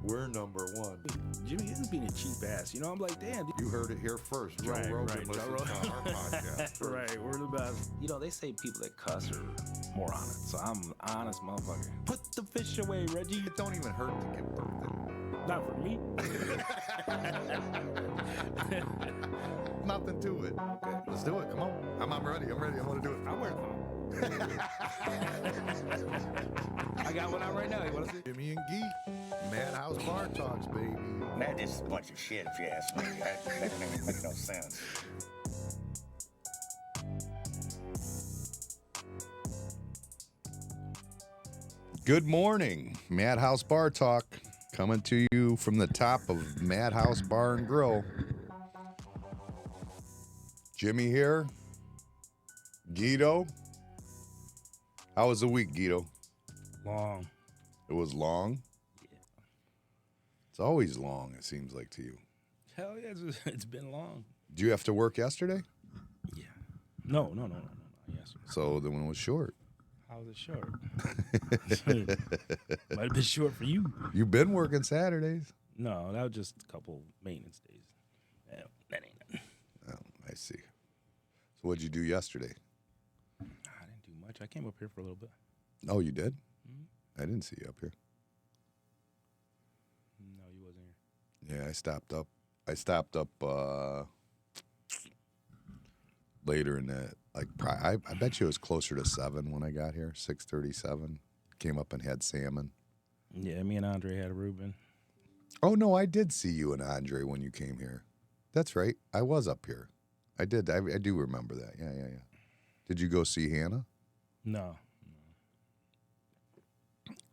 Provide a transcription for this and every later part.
We're number one. Jimmy is being a cheap ass. You know, I'm like, damn. You heard it here first. Joe Rogan listens to our podcast. Right, we're the best. You know, they say people that cuss are more honest. So I'm an honest motherfucker. Put the fish away, Reggie. It don't even hurt to give birth. Not for me. Nothing to it. Okay, let's do it. Come on. I'm ready. I want to do it. I wear a thong. I got one out right now. You want to see? Jimmy and Gee, Madhouse Bar Talks, baby. Man, this is a bunch of shit if you ask me. That doesn't even make no sense. Good morning, Madhouse Bar Talk, coming to you from the top of Madhouse Bar and Grill. Jimmy here. Gito. How was the week, Gito? Long. It was long? Yeah. It's always long, it seems like to you. Hell yeah, it's been long. Did you have to work yesterday? Yeah. No. Yes. So the one was short. How was it short? Might have been short for you. You've been working Saturdays. No, that was just a couple maintenance days. That ain't nothing. Oh, I see. So what'd you do yesterday? I didn't do much. I came up here for a little bit. Oh, you did? Mm-hmm. I didn't see you up here. No, you wasn't here. Yeah, I stopped up later in the, I bet you it was closer to 7 when I got here, 6:37. Came up and had salmon. Yeah, me and Andre had a Reuben. Oh, no, I did see you and Andre when you came here. That's right. I was up here. I did. I do remember that. Yeah. Did you go see Hannah? No.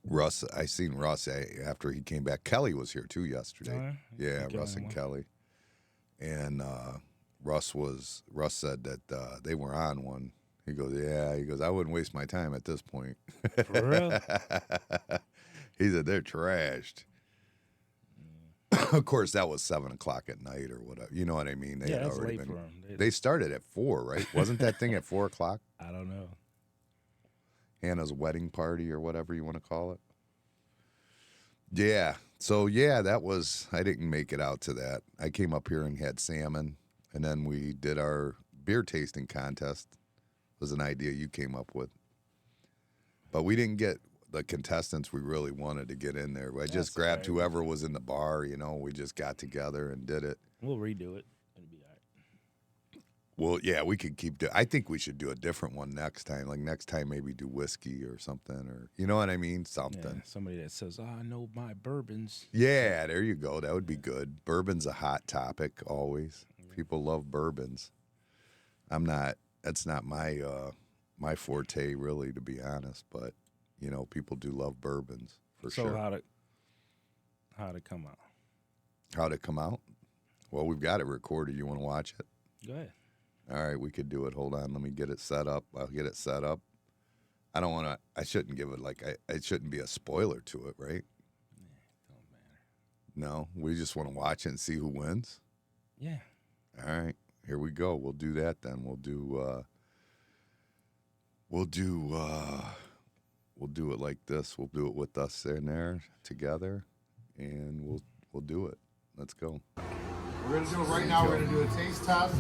Russ, I seen Russ after he came back. Kelly was here too yesterday. Yeah, Russ and Kelly. And Russ said that they were on one. He goes, yeah. He goes, I wouldn't waste my time at this point. For real? He said they're trashed. Of course, that was 7 o'clock at night or whatever. You know what I mean? They had that's already late been. for them. They started at 4, right? Wasn't that thing at 4 o'clock? I don't know. Hannah's wedding party or whatever you want to call it. Yeah. So, yeah, that was, I didn't make it out to that. I came up here and had salmon, and then we did our beer tasting contest. It was an idea you came up with. But we didn't get the contestants we really wanted to get in there. I just grabbed whoever was in the bar, you know. We just got together and did it. We'll redo it. It'll be all right. Well, yeah, we could keep doing. I think we should do a different one next time. Like next time, maybe do whiskey or something, or you know what I mean, something. Yeah, somebody that says, "Oh, I know my bourbons." Yeah, there you go. That would be good. Bourbon's a hot topic always. People love bourbons. That's not my my forte, really, to be honest. But you know, people do love bourbons for sure. So how'd it come out? How'd it come out? Well, we've got it recorded. You want to watch it? Go ahead. All right, we could do it. Hold on, let me get it set up. I'll get it set up. I shouldn't give it it shouldn't be a spoiler to it, right? Yeah, don't matter. No, we just want to watch it and see who wins. Yeah. All right, here we go. We'll do that then. We'll do it like this. We'll do it with us in there together, and we'll do it. Let's go. We're going to do it right now. We're going to do a taste test.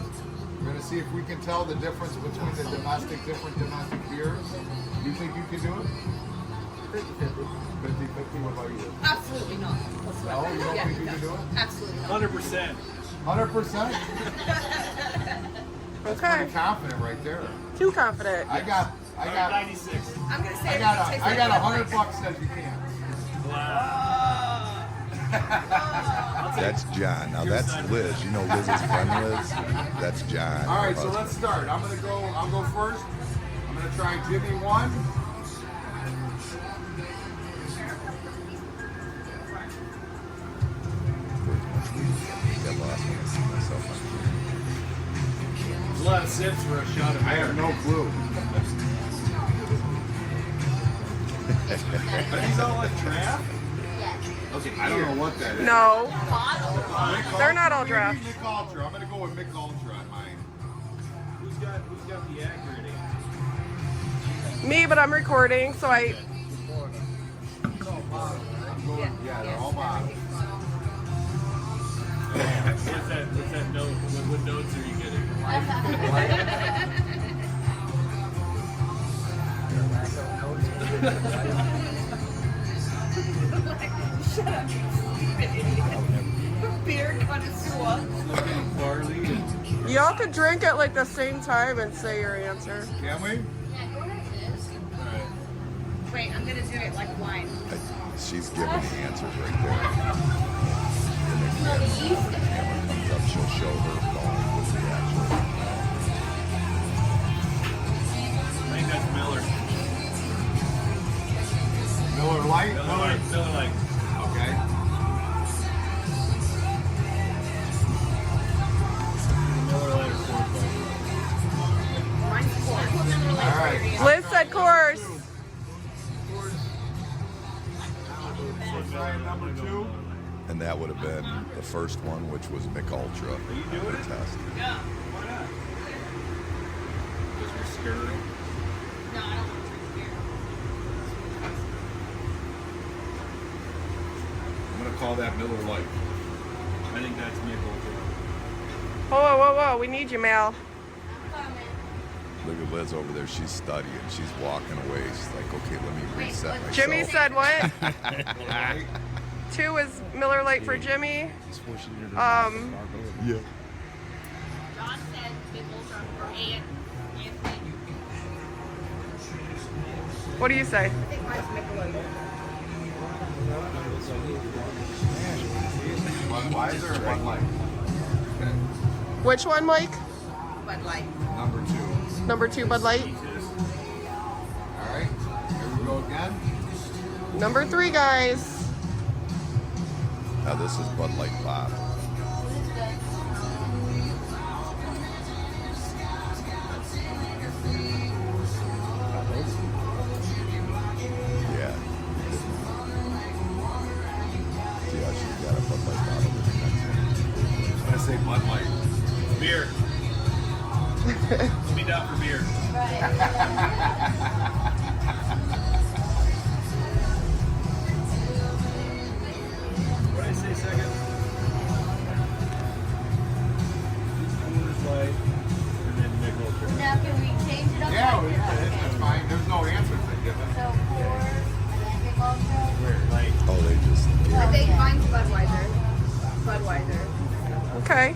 We're going to see if we can tell the difference between the different domestic beers. You think you can do it? 50-50. 50-50. What about you? Absolutely not. No, you don't think you can do it? Absolutely not. 100%. 100%? That's pretty confident right there. Too confident. I got 96. I'm going to say I got $100 says you can't. That's John. Now that's Liz. You know Liz's friend Liz? That's John. All right, so let's start. I'll go first. I'm going to try Jimmy 1. Get lost when I see myself on There's a lot of sips for a shot of beer. I have no clue. Are these all a draft? Okay, I don't know what that is. No, Mick they're not all Ultra? draft. Mick Ultra. I'm going to go with Mick Ultra on mine. Who's got the accurate answer? Me, but I'm recording, so I. Yeah, they're all bottled. What's that note? What notes are you getting? Shut up, you stupid idiot. Beer connoisseur. Barley and Y'all could drink at like the same time and say your answer. Can we? Yeah, go ahead, Liz. Wait, I'm gonna do it like wine. She's giving the answers right there. Smell the yeast. Camera comes up, she'll show her phone with the actual. I think that's Miller. Miller Lite? Miller Lite. Okay. Miller Lite or Coors Light. Mine's four. All right. Liz said course. Number 2. And that would have been the first one, which was Mick Ultra. Are you doing it? Test. Yeah. Why not? Because we're scared. No, I don't want to drink beer. I'm going to call that Miller Lite. I think that's Maple. Whoa, whoa, whoa. We need you, Mal. Look at Liz over there. She's studying. She's walking away. She's like, okay, let me reset myself. Jimmy said what? 2 is Miller Lite for Jimmy. Yeah. John said Bickles or Anthony. What do you say? I think mine's Michelob. Budweiser or Bud Light? Which one, Mike? Bud Light. Number 2. Number 2, Bud Light. All right. Here we go again. Number 3, guys. Now this is Bud Light Pop. Yeah. See how she's got a Bud Light bottle with the next one. I'm going to say Bud Light. Beer. Put me down for beer. What did I say second? Coors Light and then Mick Ultra. Now can we change it up? Yeah, that's fine. There's no answers they give us. So Coors and then Big Ultra. Where? Light. Oh, they just. I think mine's Budweiser. Budweiser. Okay.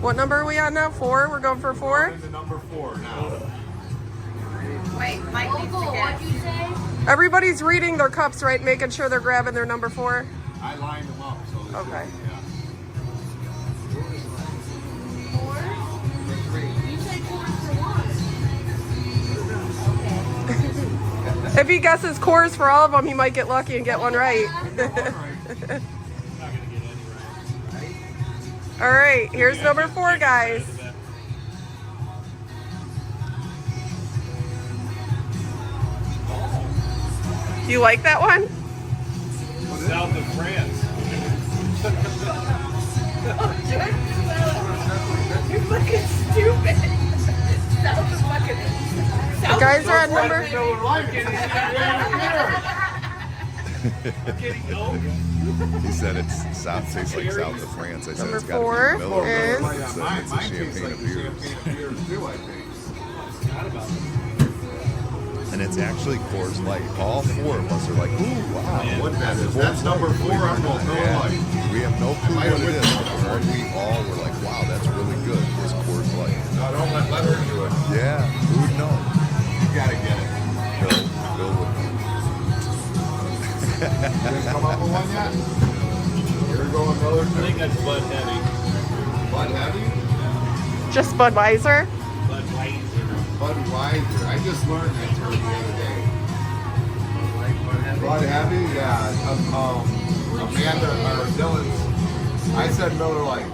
What number are we on now? 4? We're going for 4? Into number 4 now. Wait, Mike needs to guess. What'd you say? Everybody's reading their cups, right? Making sure they're grabbing their number 4. I lined them up, so they Okay. should be, Coors? Number 3. You said Coors for one. Okay. If he guesses Coors for all of them, he might get lucky and get one right. All right. I'm not gonna get any right. All right, here's number 4, guys. Do you like that one? South of France. You're fucking stupid. That was fucking. You guys are on number. Miller Lite. He said it's south, tastes like south of France. I said Number it's got to 4 be Miller. is- Lite. It's a Mine tastes champagne like of the beers. champagne of beers too, I think. And it's actually Coors Light. All 4 of us are like, ooh, wow. What that is? That's number 4 on Miller Yeah. Lite. We have no clue Might what have it is. written But the one we all were like, wow, that's really good. It's Coors Light. No, don't let her do it. Yeah, who would know? You gotta get it. Bill would know. You didn't come up with one yet? Here we go with Miller. I think that's Bud Heavy. Bud Heavy? Just Budweiser. Bud Light. Budweiser. I just learned that term the other day. Bud Heavy. Bud Heavy? Yeah. Amanda or Dylan's. I said Miller Lite. I'm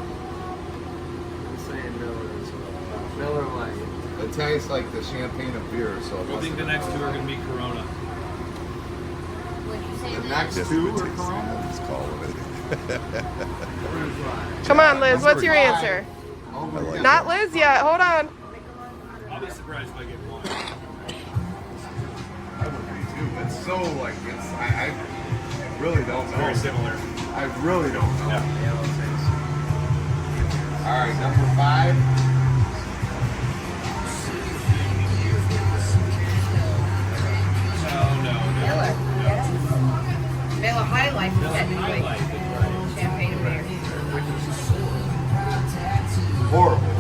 saying Miller as well. Miller Lite. It tastes like the champagne of beer, so it I think the next 2 are going to be Corona. What'd you say? The Liz? next Just 2 would are taste Corona? I'm just calling it. Come on, Liz. What's your answer? Over I like again. Not Liz yet. Hold on. I'll be surprised if I get one. I would be too. It's so like, I really don't know. Very similar. I really don't know. Yeah. All right, number 5. No. Miller. Miller High Life, technically. Highlight is right. Champagne and beer. Horrible.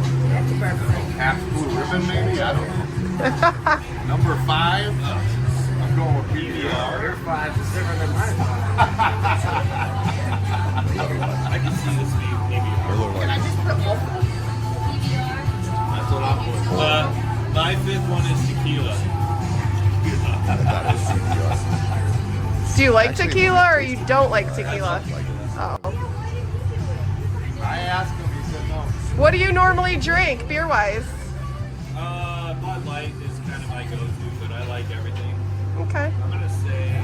Half blue ribbon, maybe? I don't know. Number 5. I'm going with PBR. Your 5 is different than my 5. I can see this being PBR. Can I just put multiple? That's what I'm putting. My 5th one is tequila. Do you like tequila or you don't like tequila? Oh. I asked him, he said no. What do you normally drink, beer-wise? Bud Light is kind of my go-to, but I like everything. Okay. I'm gonna say.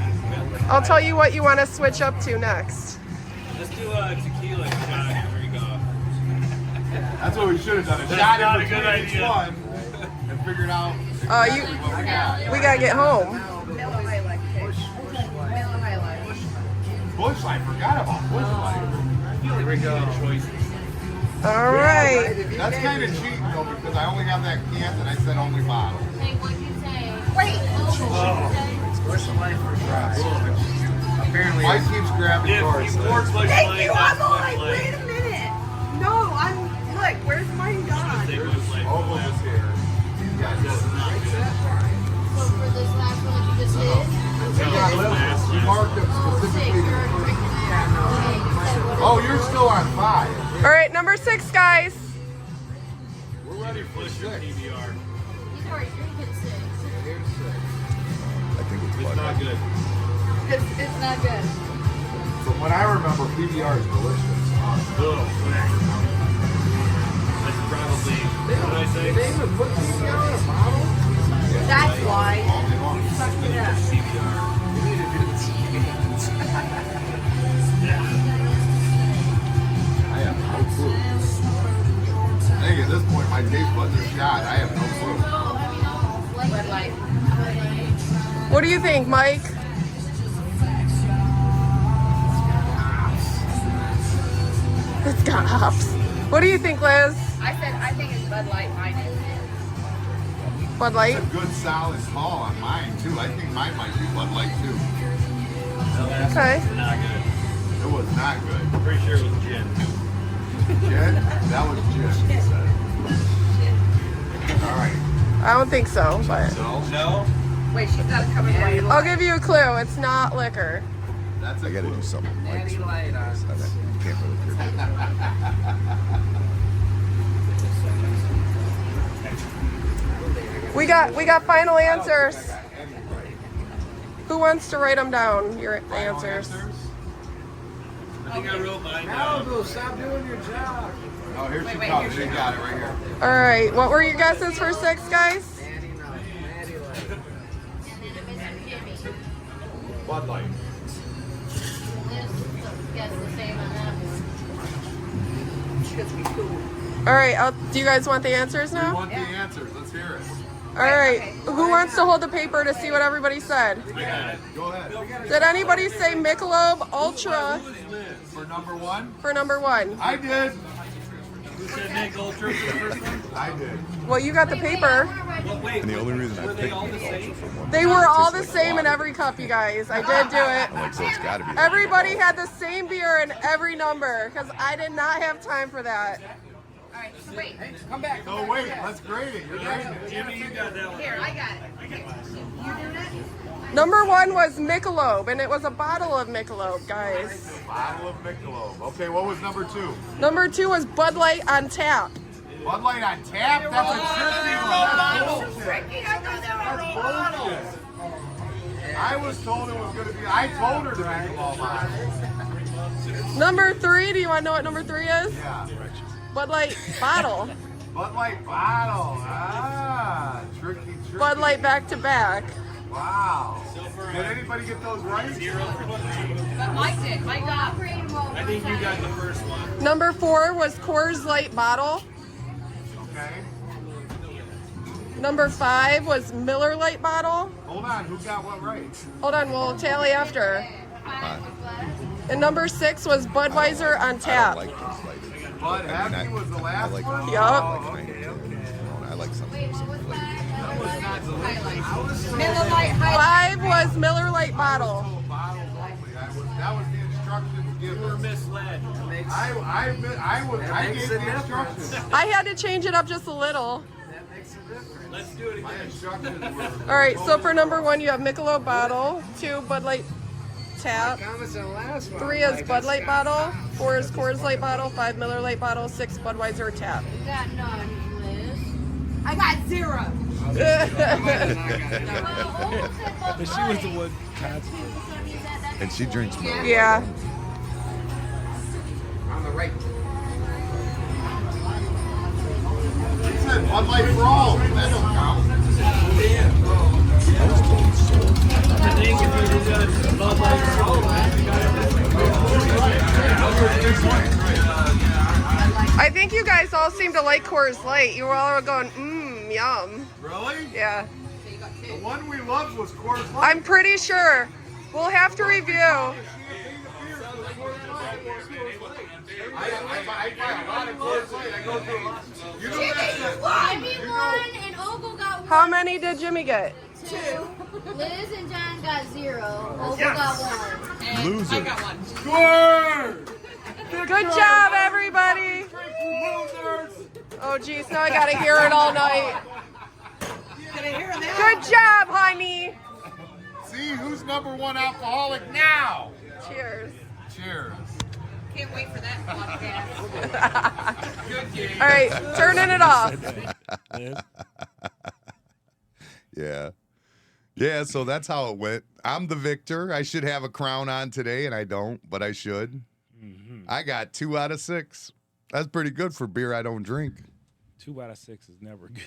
I'll tell you what you want to switch up to next. Let's do a tequila shot. Here we go. That's what we should have done. A That's shot not in a good between each idea. one and figured out Oh, exactly what we got. We gotta get home. Miller High Life. Miller High Life. Bush Light, forgot about Bush Light. Here we go. All right. That's kind of cheating though because I only have that can and I said only bottle. Wait. Bush Light for fries. Apparently, Mike keeps grabbing If yours. you pour Bush Thank Light, you. that's I'm Bush like, Light. wait a minute. No, look, where's mine gone? Say Bush Light. Opal is here. That's not good. We marked them specifically to the first. Oh, you're still on 5. All right, number 6, guys. We're ready for Push your 6. PBR. I think it's It's Bud not Light. good. It's not good. From what I remember, PBR is delicious. That's probably. What did I say? they even put PBR in a bottle? That's why. All day long. Yeah. CBR. You need to do this. I have no clue. I think at this point my taste buds are shot. I have no clue. Bud Light. What do you think, Mike? It's got hops. What do you think, Liz? I think it's Bud Light. Mine is. Bud It's Light? a good solid call on mine too. I think mine might be Bud Light too. Okay. Not good. It was not good. I'm pretty sure it was gin. Gin? That was gin. All right. I don't think so, but So No? Wait, she's got to come in white. I'll give you a clue. It's not liquor. that's a I got to do something. with Mike's Natty Light on. I can't really figure it out. We got final answers. Who wants to write them down? Your answers. I think I wrote mine Now down. go, stop doing your job. Oh, here she Wait, comes. here She she got it right here. All right. What were your guesses for 6, guys? Natty Light. Natty Light. Bud Light. All right. Do you guys want the answers We now? want the answers. Let's hear it. All right. Okay. Who wants to hold the paper to see what everybody said? I got it. Go ahead. Did anybody say Michelob Ultra For number 1, for number 1? I did. Who said Nick Ultra for the first one? I did. Well, you got the paper. Well, wait. And the only reason I were they picked all the Nick Ultra same? from one. They were all the tastes like same in water. every cup, you guys. I did do it. I'm like, so it's got to be. Everybody had the same beer in every number because I did not have time for that. All right, so wait. Come back. No, wait. Let's grade it. You're grading it. Jimmy, you got that one. Here, I got it. Here. You doing it? Number 1 was Michelob, and it was a bottle of Michelob, guys. Bottle of Michelob. Okay, what was number 2? Number 2 was Bud Light on tap. Bud Light on tap? That's a tricky one. That's bullshit. Ricky, I thought they were That's bullshit. I was told it was going to be, I told her to make them all bottles. Number 3, do you want to know what number 3 is? Yeah. Bud Light bottle. Bud Light bottle. Ah, tricky. Bud Light back to back. Wow. Did anybody get those right? But Mike did. Mike got I think you got the first one. Number 4 was Coors Light bottle. Okay. Number 5 was Miller Lite bottle. Hold on, who got what right? Hold on, we'll tally after. And number 6 was Budweiser on I don't tap. like those lighted. Bud Happy was the I last like one? Yup. I like kind of I like something flavor. Miller Lite Highlight. 5 was Miller Lite bottle. Oh, bottles only. That was the instructions given. You were misled. I gave the instructions. I had to change it up just a little. Let's do it My again. instructions were. All right, so for number 1, you have Michelob bottle. 2, Bud Light tap. Comments on the last one. 3 is Bud Light bottle. 4 is Coors Light bottle. 5 Miller Lite bottle. 6 Budweiser tap. You got none, Liz. I got 0. But she was the one. And she drinks more. Yeah. On the right. He said Bud Light for all. That don't count. I think if you did Bud I think you guys all seem to like Coors Light. You all are going, yum. Really? Yeah. The one we loved was Coors Light. I'm pretty sure. We'll have to review. I buy a lot of Coors Light. I go through. You know Jimmy won and Ogle got 1. How many did Jimmy get? 2. Liz and John got 0. Ogle got 1. And Loser. I got 1. Score! Good job, everybody. Oh, geez, now I gotta hear it all night. Good job, honey. See who's number 1 alcoholic now. Cheers. Cheers. Can't wait for that podcast. All right, turning it off. Yeah. Yeah, so that's how it went. I'm the victor. I should have a crown on today, and I don't, but I should. I got 2 out of 6. That's pretty good for beer I don't drink. 2 out of 6 is never good.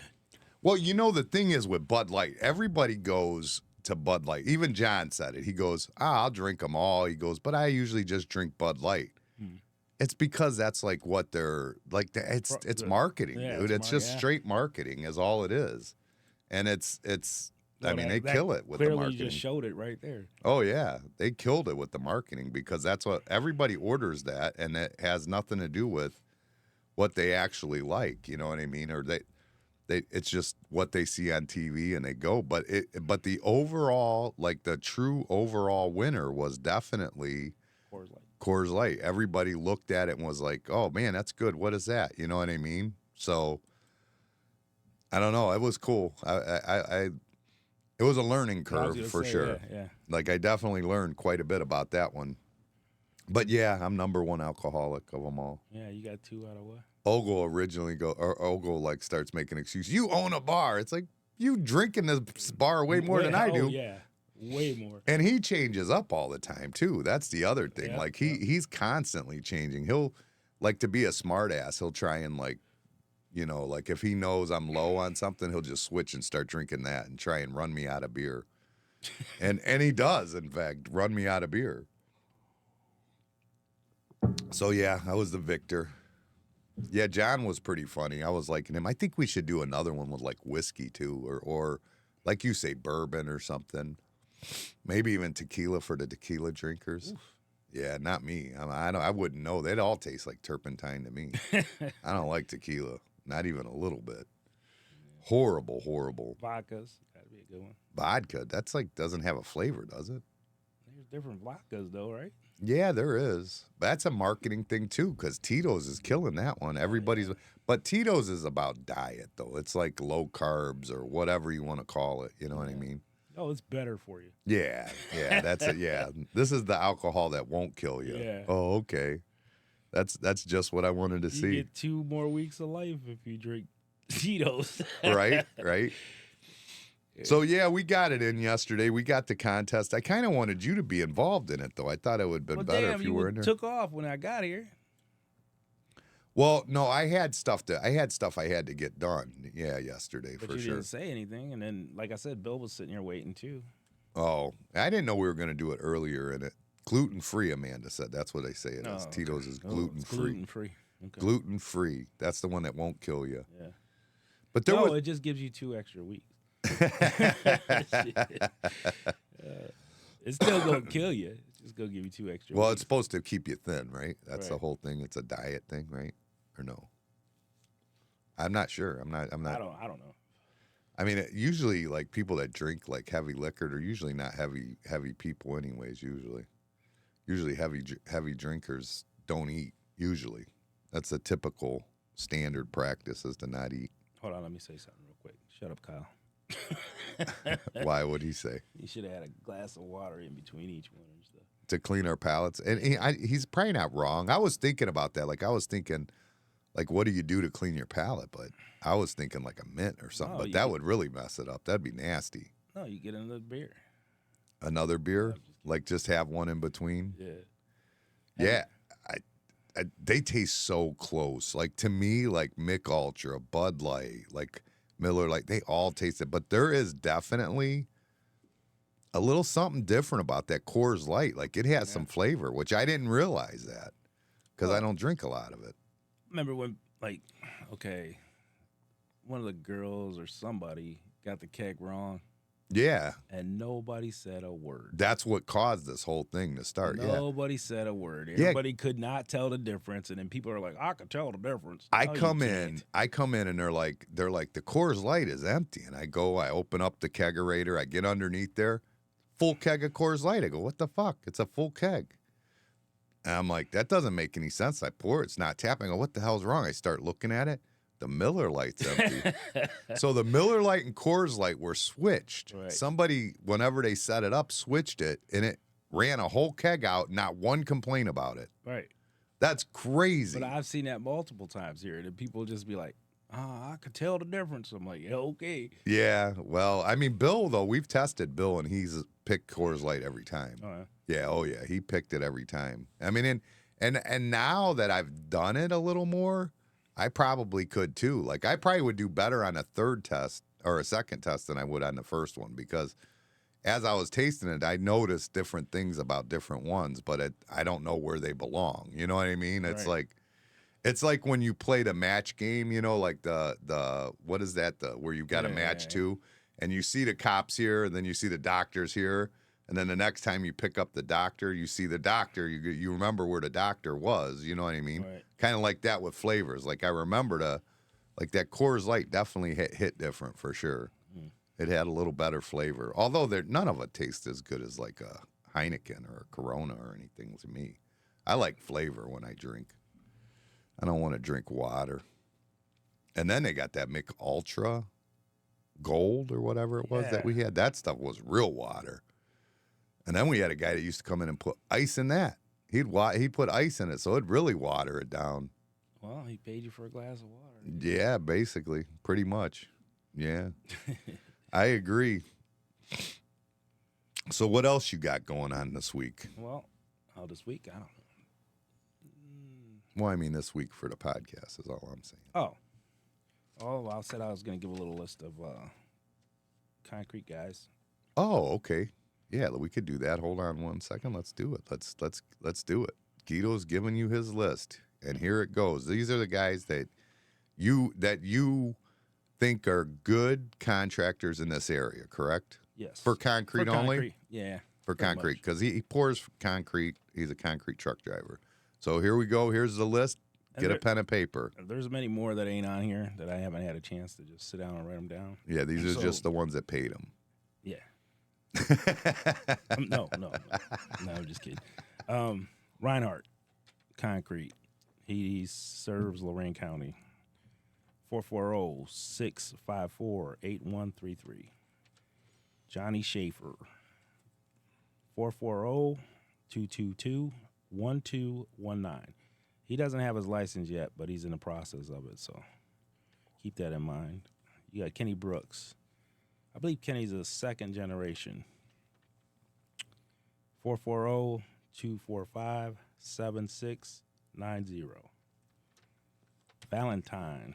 Well, you know, the thing is with Bud Light, everybody goes to Bud Light. Even John said it. He goes, I'll drink them all. He goes, but I usually just drink Bud Light. It's because that's like what they're like. It's marketing, yeah, dude. It's just yeah. straight marketing is all it is. And it's I mean, they kill it with the clearly marketing. just showed it right there. Oh, yeah. They killed it with the marketing because that's what everybody orders that, and it has nothing to do with what they actually like. You know what I mean? Or it's just what they see on TV and they go. But the overall, like the true overall winner was definitely Coors Light. Coors Light. Everybody looked at it and was like, oh, man, that's good. What is that? You know what I mean? So, I don't know. It was cool. It was a learning curve for sure. Yeah. Like, I definitely learned quite a bit about that one. But, yeah, I'm number 1 alcoholic of them all. Yeah, you got 2 out of what? Ogle like starts making excuses. You own a bar. It's like, you drink in this bar way more than I do. Oh, yeah. Way more. And he changes up all the time too. That's the other thing. Yeah, like he's constantly changing. He'll like to be a smart ass. He'll try and like, you know, like if he knows I'm low on something, he'll just switch and start drinking that and try and run me out of beer. and he does, in fact, run me out of beer. So yeah, I was the victor. Yeah, John was pretty funny. I was liking him. I think we should do another one with like whiskey too, or like you say, bourbon or something. Maybe even tequila for the tequila drinkers. Oof. Yeah, not me. I wouldn't know. They'd all taste like turpentine to me. I don't like tequila, not even a little bit. Horrible. Vodkas, gotta be a good one. Vodka, that's like doesn't have a flavor, does it? There's different vodkas though, right? Yeah, there is. But that's a marketing thing too, because Tito's is killing that one. But Tito's is about diet though. It's like low carbs or whatever you want to call it. You know what I mean? Oh, it's better for you. Yeah, that's it. Yeah, this is the alcohol that won't kill you. Yeah. Oh, okay. That's just what I wanted to You see. get 2 more weeks of life if you drink Tito's. Right. So yeah, we got it in yesterday. We got the contest. I kind of wanted you to be involved in it, though. I thought it would have been better if you were in there. Took off when I got here. Well, no, I had stuff I had to get done. Yeah, yesterday But for you sure. didn't say anything, and then, like I said, Bill was sitting here waiting too. Oh, I didn't know we were going to do it earlier in it. Gluten free, Amanda said. That's what they say it is. Oh, Tito's is Oh, gluten it's free. gluten free. Okay. Gluten free. That's the one that won't kill you. Yeah. But there No, was it just gives you 2 extra weeks. It's still gonna kill you. It's just gonna give you 2 extra well, weeks. it's supposed to keep you thin, right? That's the Right. whole thing. It's a diet thing, right? Or no? I'm not sure. I'm not. I don't know. I mean, usually, like people that drink like heavy liquor, they're usually not heavy people, anyways. Usually heavy drinkers don't eat. Usually, that's a typical standard practice is to not eat. Hold on, let me say something real quick. Shut up, Kyle. Why would he say? You should have had a glass of water in between each one and stuff. To clean our palates, and he's probably not wrong. I was thinking about that. Like I was thinking, like what do you do to clean your palate? But I was thinking like a mint or something. No, but you that get- would really mess it up. That'd be nasty. No, you get another beer. Another beer, like just have one in between. Yeah. Yeah, they taste so close. Like to me, like Mick Ultra, Bud Light, like Miller Lite, they all taste it. But there is definitely a little something different about that Coors Light. Like it has some flavor, which I didn't realize that because I don't drink a lot of it. Remember when, like, okay, one of the girls or somebody got the keg wrong Yeah, and nobody said a word. that's what caused this whole thing to start. Yeah, Nobody said a word. Yeah. Everybody could not tell the difference, and then people are like, "I could tell the difference." I No, you come can't. in, and they're like, the Coors Light is empty, and I open up the kegerator, I get underneath there, full keg of Coors Light. I go, what the fuck? It's a full keg. And I'm like, that doesn't make any sense. I pour it, it's not tapping. I go, what the hell's wrong? I start looking at it. The Miller Lite's empty. So the Miller Lite and Coors Light were switched. Right. Somebody, whenever they set it up, switched it, and it ran a whole keg out. Not one complaint about it. Right. That's crazy. But I've seen that multiple times here, and people just be like, I could tell the difference. I'm like, yeah, okay. Yeah, well, I mean, Bill, though, we've tested Bill, and he's picked Coors Light every time. Yeah, he picked it every time. I mean, and now that I've done it a little more, I probably could too. Like, I probably would do better on a third test or a second test than I would on the first one because as I was tasting it, I noticed different things about different ones, but I don't know where they belong. You know what I mean? It's Right. it's like when you played a match game, you know, like the what is that? Where you got a Yeah, match yeah. too, and you see the cops here, and then you see the doctors here, and then the next time you pick up the doctor, you see the doctor. You remember where the doctor was. You know what I mean? Right. Kind of like that with flavors. Like I remember like that Coors Light definitely hit different for sure. It had a little better flavor, although none of it tastes as good as like a Heineken or a Corona or anything to me. I like flavor when I drink. I don't want to drink water. And then they got that Mick Ultra Gold or whatever it was that we had. That stuff was real water. And then we had a guy that used to come in and put ice in that. He'd put ice in it, so it'd really water it down. Well, he paid you for a glass of water. Yeah, basically, pretty much. Yeah, I agree. So what else you got going on this week? Well, this week, I don't know. Well, I mean this week for the podcast is all I'm saying. Oh, I said I was going to give a little list of concrete guys. Oh, okay. Yeah, we could do that. Hold on one second. Let's do it. Let's do it. Gito's giving you his list, and here it goes. These are the guys that you think are good contractors in this area, correct? Yes. For concrete only? Concrete. Yeah. For pretty concrete, much. because he pours concrete. He's a concrete truck driver. So here we go. Here's the list. And Get a pen and paper. There's many more that ain't on here that I haven't had a chance to just sit down and write them down. Yeah, these are So- just the ones that paid him. Yeah. No, I'm just kidding. Reinhardt, concrete. He serves Lorain County. 440-654-8133. Johnny Schaefer. 440-222-1219. He doesn't have his license yet, but he's in the process of it, so keep that in mind. You got Kenny Brooks. I believe Kenny's a second generation. 440-245-7690. Valentine.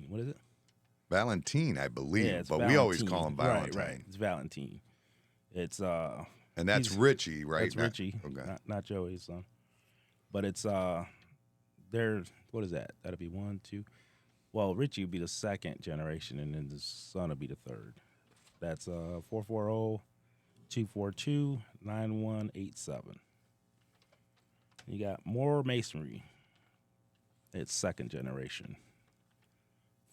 What is it? Valentine, I believe, Yeah, it's but we always Valentine. call him Valentine. Right. It's Valentine. It's And that's he's- Richie, right? That's Richie. Okay. Not Joey's son. But it's they're what is that? That'll be 1, 2. Well, Richie would be the second generation, and then the son would be the third. That's 440-242-9187. You got more masonry. It's second generation.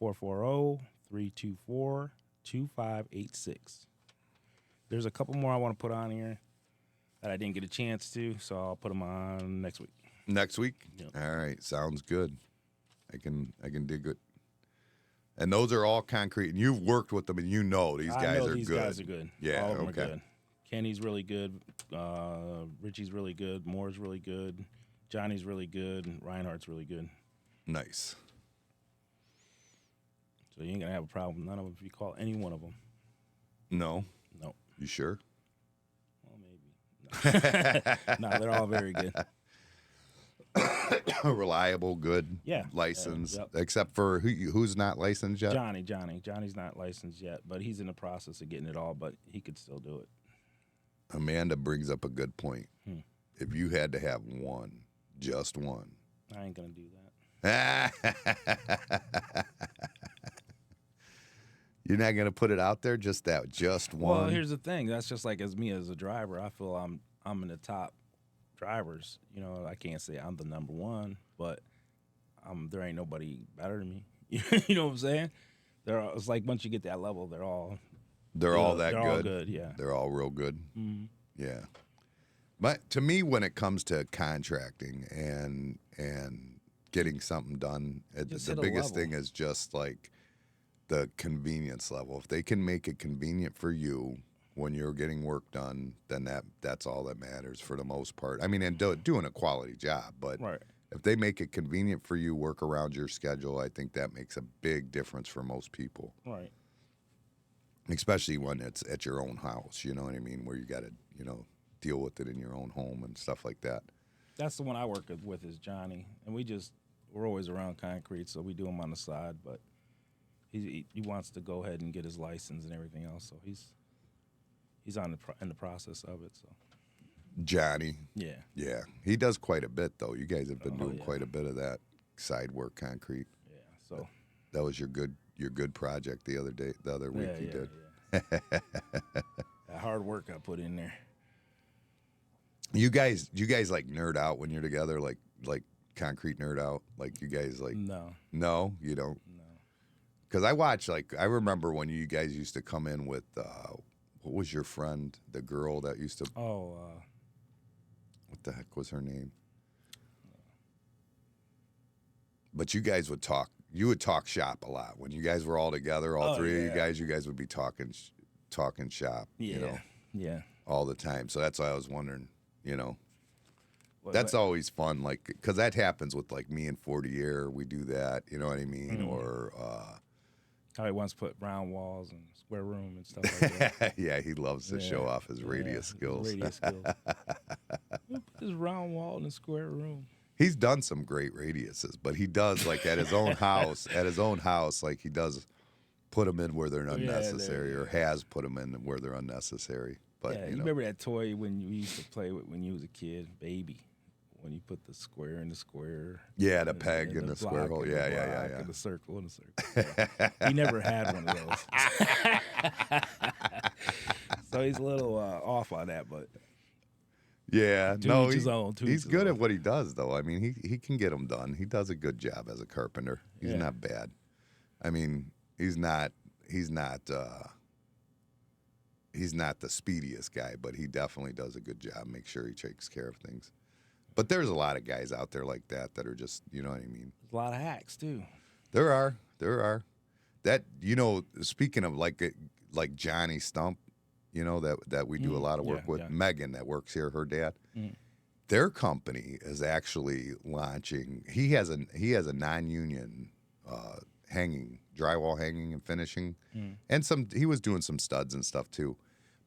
440-324-2586. There's a couple more I want to put on here that I didn't get a chance to, so I'll put them on next week. Next week? Yep. All right, sounds good. I can dig it. And those are all concrete. And you've worked with them, and you know these guys are these good. guys are good. Yeah, all of them okay. are good. Kenny's really good. Richie's really good. Moore's really good. Johnny's really good. And Reinhardt's really good. Nice. So you ain't gonna have a problem with none of them if you call any one of them. No? No. You sure? Well, maybe. No, they're all very good. Reliable, good, Yeah. licensed, Yep. except for who's not licensed yet? Johnny's not licensed yet, but he's in the process of getting it all, but he could still do it. Amanda brings up a good point. If you had to have one, just one. I ain't gonna do that. You're not going to put it out there, just one? Well, here's the thing. That's just like as me as a driver. I feel I'm in the top drivers. You know, I can't say I'm the number one, but there ain't nobody better than me. You know what I'm saying? It's like once you get that level, they're all all they're good? all good, yeah. They're all real good? Mm-hmm. Yeah. But to me, when it comes to contracting and getting something done, Just the hit a biggest level. thing is just like the convenience level. If they can make it convenient for you when you're getting work done, then that's all that matters for the most part. I mean, and doing a quality job, but Right. if they make it convenient for you, work around your schedule, I think that makes a big difference for most people. Right. Especially when it's at your own house, you know what I mean, where you got to, deal with it in your own home and stuff like that. That's the one I work with is Johnny, and we're always around concrete, so we do him on the side. But he wants to go ahead and get his license and everything else, so he's in the process of it. So Johnny, yeah, he does quite a bit though. You guys have been Oh, doing yeah. quite a bit of that side work concrete. yeah. So That was your good project the other week yeah, you did. Yeah. That hard work I put in there. You guys like nerd out when you're together, like concrete nerd out, like you guys like. No, you don't. No. Because I remember when you guys used to come in with, what was your friend, the girl that used to, what the heck was her name? But you guys would talk shop a lot. When you guys were all together, all three of you guys would be talking shop, Yeah. Yeah. all the time. So that's why I was wondering, Well, that's always fun, like, because that happens with, like, me and 40 Air. We do that, you know what I mean? Or, how he wants to put round walls and square room and stuff like that. yeah, he loves to show off his radius skills. Radius skills. We'll put this round wall in a square room. He's done some great radiuses, but he does, like, at his own house, like, he does put them in where they're unnecessary, or has put them in where they're unnecessary. But, Yeah, you remember that toy when you used to play with when you was a kid, baby? When you put the square in the square. Yeah, the peg and the square hole. block Yeah. And the circle and the circle. Yeah. He never had one of those. So he's a little off on that, but Yeah, To no, each his own, to he's each his good own. at what he does, though. I mean, he can get them done. He does a good job as a carpenter. He's Yeah. not bad. I mean, he's not the speediest guy, but he definitely does a good job. Make sure he takes care of things. But there's a lot of guys out there like that are just, you know what I mean? there's a lot of hacks too. There are. That, speaking of like Johnny Stump, that we do a lot of work with. yeah. Megan that works here, her dad. Mm. Their company is actually launching. He has a non-union drywall hanging and finishing, and he was doing some studs and stuff too.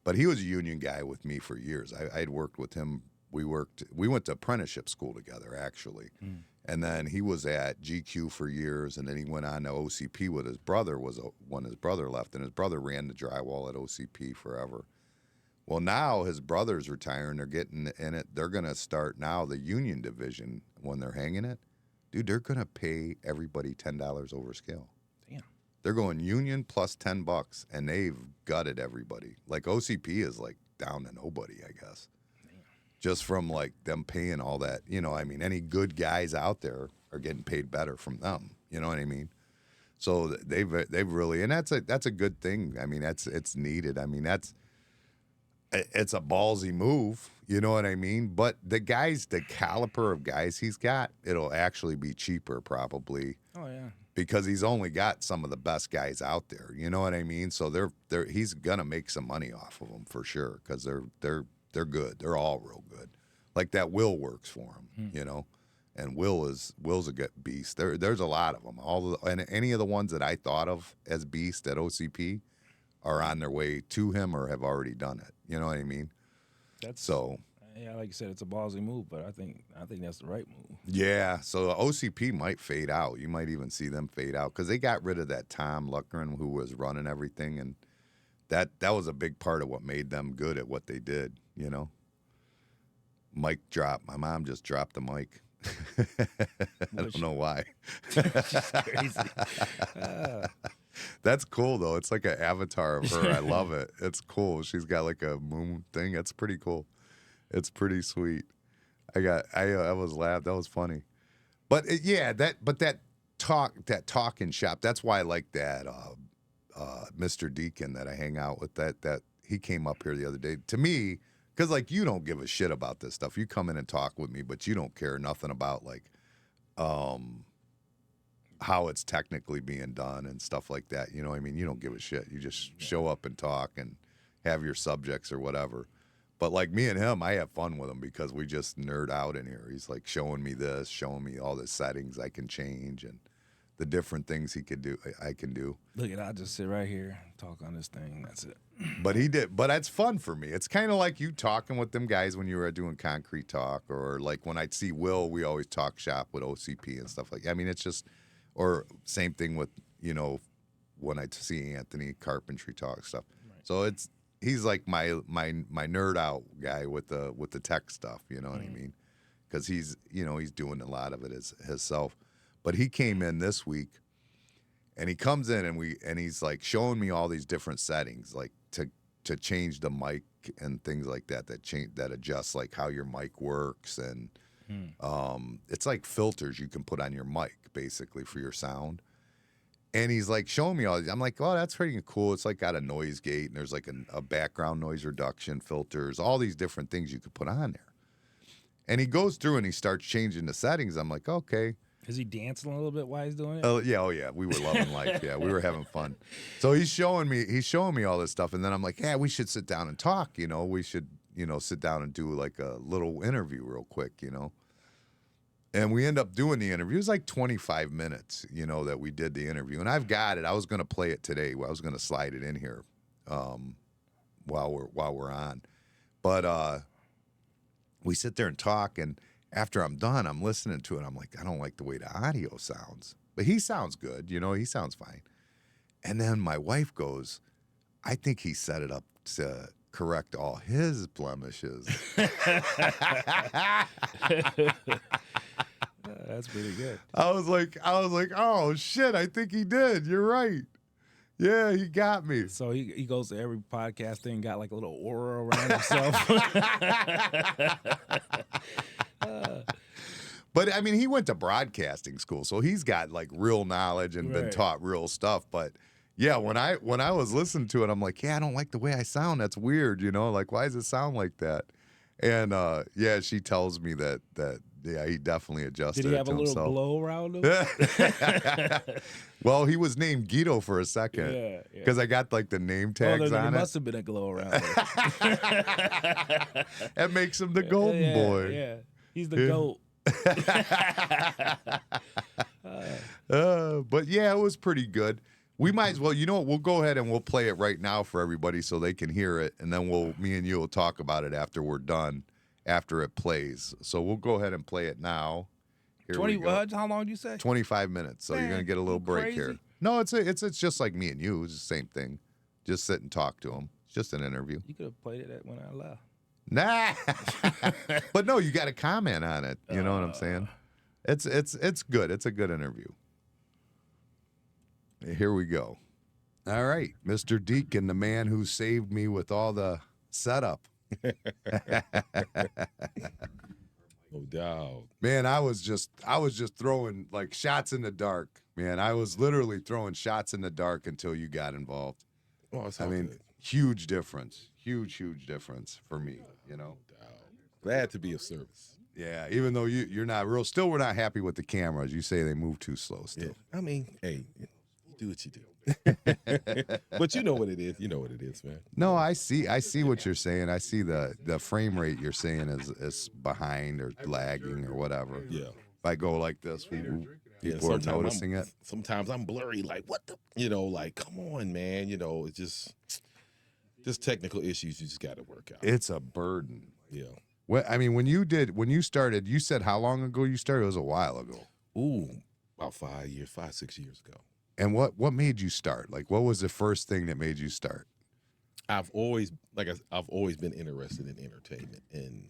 But he was a union guy with me for years. I'd worked with him. We went to apprenticeship school together actually, and then he was at GQ for years, and then he went on to OCP with his brother. When his brother left, and his brother ran the drywall at OCP forever. Well, now his brother's retiring. They're getting in it. They're going to start now the union division when they're hanging it. dude, they're gonna pay everybody $10 over scale. Damn. They're going union plus $10, and they've gutted everybody. Like OCP is like down to nobody, I guess. Damn. Just from like them paying all that, I mean, any good guys out there are getting paid better from them. You know what I mean? So they've really, and that's a good thing. I mean, it's needed. I mean, it's a ballsy move. You know what I mean? But the caliber of guys he's got, it'll actually be cheaper probably. Oh yeah. Because he's only got some of the best guys out there. You know what I mean? So he's gonna make some money off of them for sure because they're good. They're all real good. Like that Will works for him. And Will's a good beast. There's a lot of them. And any of the ones that I thought of as beast at OCP are on their way to him or have already done it. You know what I mean? Yeah, like you said, it's a ballsy move, but I think that's the right move. Yeah, so OCP might fade out. You might even see them fade out because they got rid of that Tom Luckren who was running everything, and that was a big part of what made them good at what they did. Mic drop. My mom just dropped the mic. I don't know why. She's crazy. That's cool though. It's like an avatar of her. I love it. It's cool. She's got like a moon thing. That's pretty cool. It's pretty sweet. I was laughing. That was funny. But that talking shop. That's why I like that Mr. Deacon that I hang out with. That he came up here the other day to me. Because, like, you don't give a shit about this stuff. You come in and talk with me, but you don't care nothing about, like, how it's technically being done and stuff like that. You know what I mean? You don't give a shit. You just show up and talk and have your subjects or whatever. But, like, me and him, I have fun with him because we just nerd out in here. He's, like, showing me this, showing me all the settings I can change and the different things he could do, I can do. Look at, I just sit right here, talk on this thing. That's it. But that's fun for me. It's kind of like you talking with them guys when you were doing Concrete Talk, or like when I'd see Will, we always talk shop with OCP and stuff like that. I mean, it's just, or same thing with, when I see Anthony Carpentry Talk stuff. Right. So he's like my nerd out guy with the tech stuff, you know what I mean? Because he's doing a lot of it himself. But he came in this week, and he comes in and he's like showing me all these different settings, like to change the mic and things like that that adjust like how your mic works, and it's like filters you can put on your mic basically for your sound. And he's like showing me all these. I'm like, oh, that's pretty cool. It's like got a noise gate, and there's like a background noise reduction, filters, all these different things you could put on there. And he goes through and he starts changing the settings. I'm like, okay. Is he dancing a little bit while he's doing it? Oh yeah. We were loving life. Yeah, we were having fun. So he's showing me all this stuff, and then I'm like, yeah, we should sit down and talk. We should sit down and do like a little interview real quick. And we end up doing the interview. It was like 25 minutes. That we did the interview, and I've got it. I was going to play it today. I was going to slide it in here while we're on, but we sit there and talk and. After I'm done, I'm listening to it. I'm like, I don't like the way the audio sounds. But he sounds good. He sounds fine. And then my wife goes, I think he set it up to correct all his blemishes. That's pretty good. I was like, oh, shit, I think he did. You're right. Yeah, he got me. So he goes to every podcast thing, got like a little aura around himself. But I mean, he went to broadcasting school, so he's got like real knowledge and been taught real stuff. But yeah, when I was listening to it, I'm like, yeah, I don't like the way I sound. That's weird, like why does it sound like that? And yeah, she tells me that yeah, he definitely adjusted. Did he have it to a little himself. glow around him? Well, he was named Gito for a second because I got like the name tags on it. Must have been a glow around him. That makes him the golden boy. Yeah, he's the GOAT. But yeah, it was pretty good. We might as well, we'll go ahead and we'll play it right now for everybody so they can hear it, and then me and you will talk about it after we're done, after it plays. So we'll go ahead and play it now. Here 20. we go. How long did you say? 25 minutes. So you're gonna get a little break crazy. here. No, it's just like me and you. It's the same thing. Just sit and talk to him. It's just an interview. You could have played it when I left. Nah, but no, you got to comment on it. You know what I'm saying? It's good. It's a good interview. Here we go. All right, Mr. Deacon, the man who saved me with all the setup. No doubt. Man, I was just throwing like shots in the dark. Man, I was literally throwing shots in the dark until you got involved. Oh, it's I all mean, good. huge difference. Huge difference for me, you know. No doubt. Glad to be of service. Yeah, even though you're not real, still we're not happy with the cameras. You say they move too slow still. Yeah. I mean, hey, you do what you do. But you know what it is. You know what it is, man. No, I see what you're saying. I see the frame rate you're saying is behind or lagging or whatever. Yeah. If I go like this, people are sometimes noticing it. Sometimes I'm blurry, like what the, you know, like come on, man. You know, it's just technical issues you just got to work out. It's a burden. Yeah. Well, I mean, when you started, you said how long ago you started? It was a while ago. Ooh, about 6 years ago. And what made you start? Like, what was the first thing that made you start? I've always been interested in entertainment, and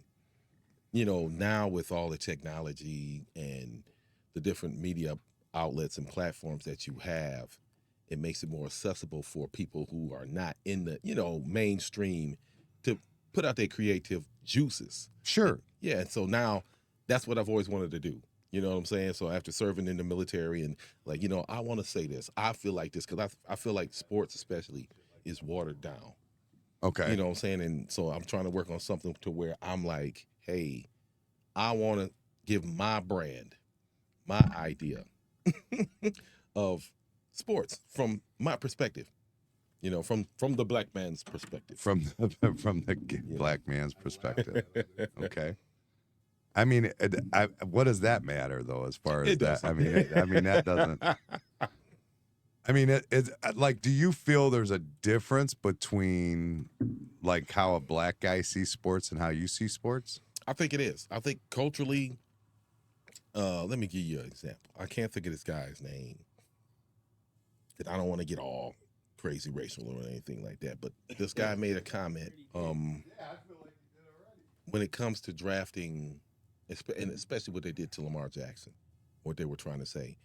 you know, now with all the technology and the different media outlets and platforms that you have, it makes it more accessible for people who are not in the, you know, mainstream to put out their creative juices. Sure. Yeah, and so now that's what I've always wanted to do. You know what I'm saying? So after serving in the military and like, you know, I want to say this. I feel like this because I feel like sports especially is watered down. Okay. You know what I'm saying? And so I'm trying to work on something to where I'm like, hey, I want to give my brand, my idea of sports from my perspective. You know, from the black man's perspective. From the black man's perspective. Okay. I mean, what does that matter though? As far as It that, doesn't. I mean that doesn't. I mean, it's like, do you feel there's a difference between like how a black guy sees sports and how you see sports? I think it is. I think culturally, let me give you an example. I can't think of this guy's name. I don't want to get all crazy racial or anything like that, but this guy made a comment. When it comes to drafting, and especially what they did to Lamar Jackson, what they were trying to say,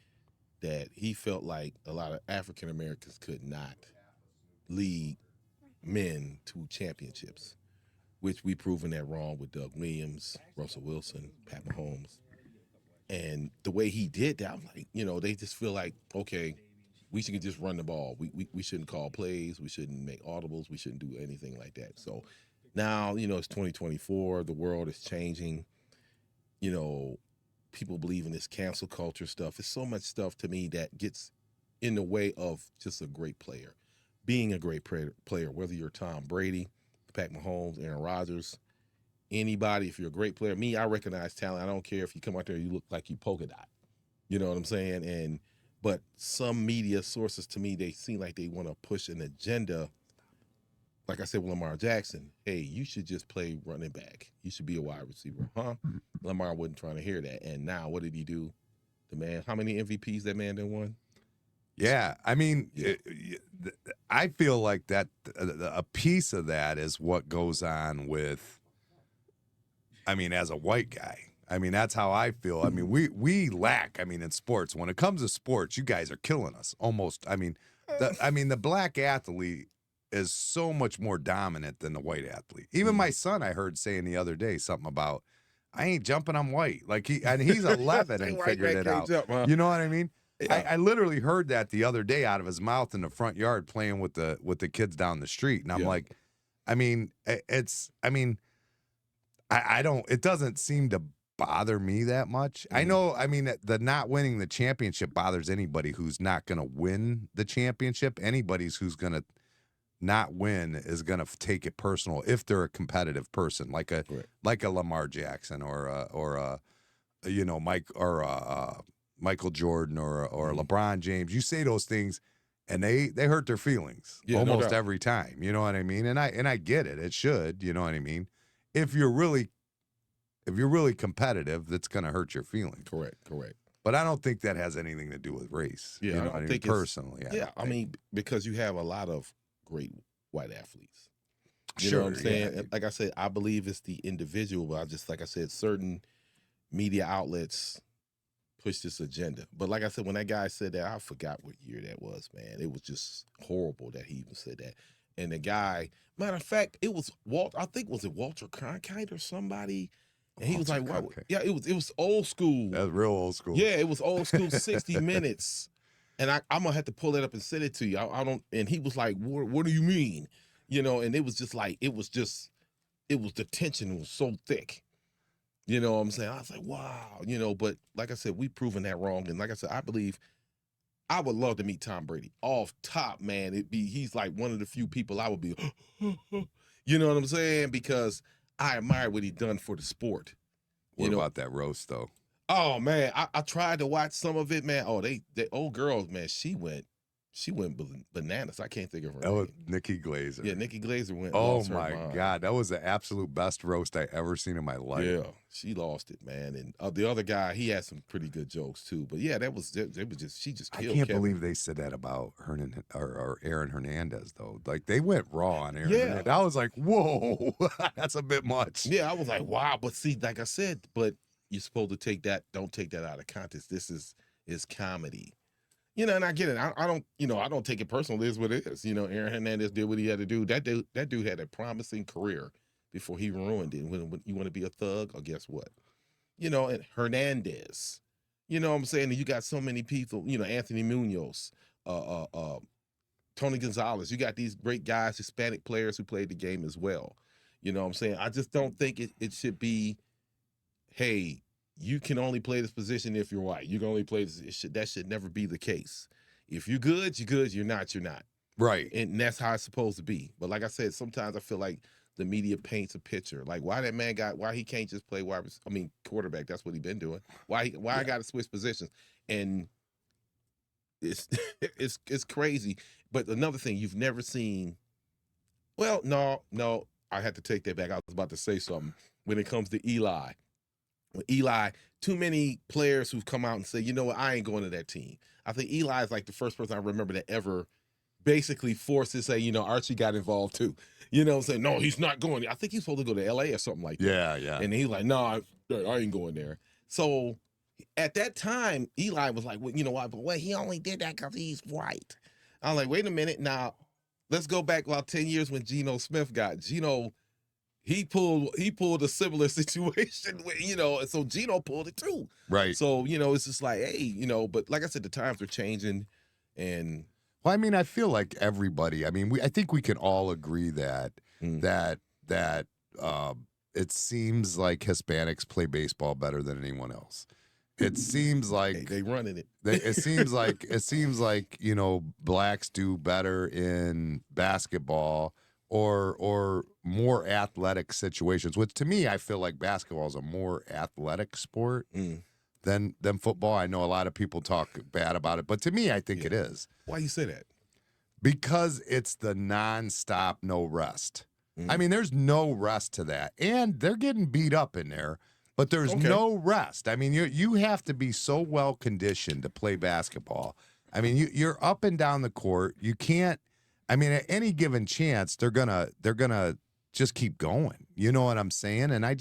that he felt like a lot of African Americans could not lead men to championships, which we've proven that wrong with Doug Williams, Russell Wilson, Pat Mahomes. And the way he did that, I'm like, you know, they just feel like, okay, we should just run the ball. We shouldn't call plays. We shouldn't make audibles. We shouldn't do anything like that. So now, you know, it's 2024. The world is changing. You know, people believe in this cancel culture stuff. It's so much stuff to me that gets in the way of just a great player. Being a great player, whether you're Tom Brady, Pat Mahomes, Aaron Rodgers, anybody, if you're a great player. Me, I recognize talent. I don't care if you come out there and you look like you polka dot. You know what I'm saying? But some media sources, to me, they seem like they want to push an agenda. Like I said with Lamar Jackson, hey, you should just play running back. You should be a wide receiver. Huh? Lamar wasn't trying to hear that. And now what did he do? The man, how many MVPs that man done won? Yeah, I mean, I feel like that a piece of that is what goes on with, I mean, as a white guy. I mean, that's how I feel. I mean, we lack, I mean, in sports. When it comes to sports, you guys are killing us almost. I mean, the black athlete is so much more dominant than the white athlete. Even my son, I heard saying the other day something about, I ain't jumping, I'm white. Like he's 11 and figured it out. Jump, huh? You know what I mean? Yeah. I literally heard that the other day out of his mouth in the front yard playing with the kids down the street. And I'm like, I mean, I don't, it doesn't seem to bother me that much. I know, I mean, the not winning the championship bothers anybody who's not going to win the championship. Anybody's who's going to not win is going to take it personal if they're a competitive person, like a Lamar Jackson or you know, Michael Jordan or LeBron James. You say those things and they hurt their feelings almost every time. You know what I mean? And I get it. It should, you know what I mean? If you're really competitive, that's going to hurt your feelings. Correct. But I don't think that has anything to do with race. Yeah, you know I what don't I think mean? Personally. I mean, because you have a lot of great white athletes. You Sure, know what I'm saying? yeah. Like I said, I believe it's the individual, but like I said, certain media outlets push this agenda. But like I said, when that guy said that, I forgot what year that was, man. It was just horrible that he even said that. And the guy, matter of fact, it was I think was it Walter Cronkite or somebody? And he was like, Walter "Why?" Cronkite. Yeah, it was old school. That's real old school. Yeah, it was old school 60 Minutes. And I'm gonna have to pull it up and send it to you. I don't. And he was like, "What do you mean?" And it was just like the tension was so thick. You know what I'm saying? I was like, wow, but like I said, we've proven that wrong. And like I said, I believe I would love to meet Tom Brady. Off top, man, he's like one of the few people I would be, you know what I'm saying? Because I admire what he done for the sport. What about that roast, though? Oh, man, I tried to watch some of it, man. Oh, the old girl, man, she went bananas. I can't think of her That was name. Nikki Glazer. Yeah, Nikki Glazer went. Oh, lost her my mind. God. That was the absolute best roast I ever seen in my life. Yeah, she lost it, man. And the other guy, he had some pretty good jokes too. But yeah, it was just she just I killed. can't Kevin. believe they said that about or Aaron Hernandez, though. Like, they went raw on Aaron Yeah. Hernandez. I was like, whoa, that's a bit much. Yeah, I was like, wow. But see, like I said, but you're supposed to don't take that out of context. This is comedy. And I get it. I don't, I don't take it personal. It is what it is. Aaron Hernandez did what he had to do. That dude had a promising career before he ruined it. When you want to be a thug, or guess what? And Hernandez, what I'm saying? And you got so many people, Anthony Munoz, Tony Gonzalez. You got these great guys, Hispanic players who played the game as well. You know what I'm saying? I just don't think it should be, hey, you can only play this position if you're white. You can only play this. That should never be the case. If you're good, you're good. You're not, you're not. Right. And that's how it's supposed to be. But like I said, sometimes I feel like the media paints a picture. Like why he can't just play quarterback. That's what he been doing. Why I got to switch positions. And it's it's crazy. But another thing, you've never seen, well, no, I had to take that back. I was about to say something when it comes to Eli. When Eli, too many players who've come out and say, you know what, I ain't going to that team. I think Eli is like the first person I remember to ever basically force to say, Archie got involved too. Saying, no, he's not going. I think he's supposed to go to LA or something like that. Yeah. And he's like, no, I ain't going there. So at that time, Eli was like, well, you know what? But he only did that because he's white. I'm like, wait a minute. Now, let's go back about 10 years when Geno Smith got. Geno, he pulled a similar situation and so Geno pulled it too. Right. So, it's just like, hey, but like I said, the times are changing. And well, I mean, I feel like everybody, I think we can all agree that it seems like Hispanics play baseball better than anyone else. It seems like they running it. it seems like blacks do better in basketball or more athletic situations, which to me, I feel like basketball is a more athletic sport than football. I know a lot of people talk bad about it, but to me, I think it is. Why you say that? Because it's the nonstop, no rest. I mean, there's no rest to that. And they're getting beat up in there, but there's no rest. I mean, you have to be so well conditioned to play basketball. I mean, you're up and down the court. You can't. I mean, at any given chance, they're gonna just keep going. You know what I'm saying? And I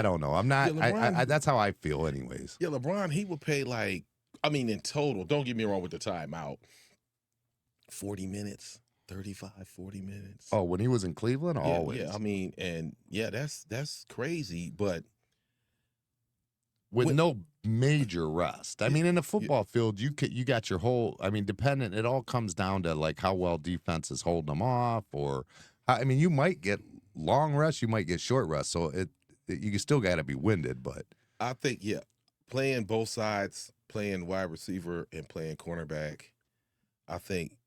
don't know. I'm not. LeBron, that's how I feel, anyways. Yeah, LeBron, he would pay in total. Don't get me wrong with the timeout. 40 minutes, 35, 40 minutes. Oh, when he was in Cleveland, always. Yeah, that's crazy, but with no major rest. I mean, in the football field, you got your whole. I mean, dependent. It all comes down to like how well defense is holding them off, or you might get long rest, you might get short rest. So you still got to be winded. But I think playing both sides, playing wide receiver and playing cornerback, I think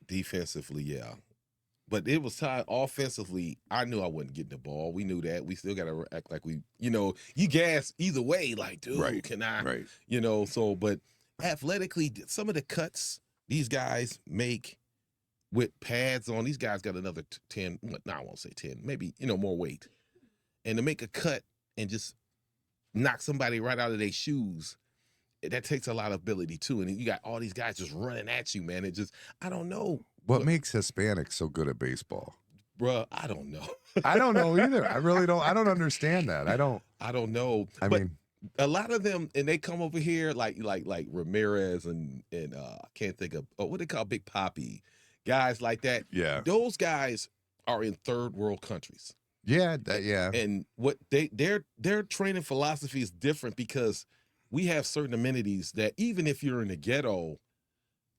defensively, but it was time offensively. I knew I wasn't getting the ball. We knew that. We still got to act like we, you gas either way. Like, dude, can I? Right. So, but athletically, some of the cuts these guys make with pads on, these guys got another 10. No, I won't say 10. Maybe more weight, and to make a cut and just knock somebody right out of their shoes. That takes a lot of ability too, and you got all these guys just running at you, man. It just, I don't know. What makes Hispanics so good at baseball? Bruh, I don't know. I don't know either. I really don't. I don't understand that. I don't know. a lot of them, and they come over here like Ramirez and I can't think of what they call Big Papi, guys like that. Yeah. Those guys are in third world countries. Yeah, And what their training philosophy is different because we have certain amenities that even if you're in the ghetto,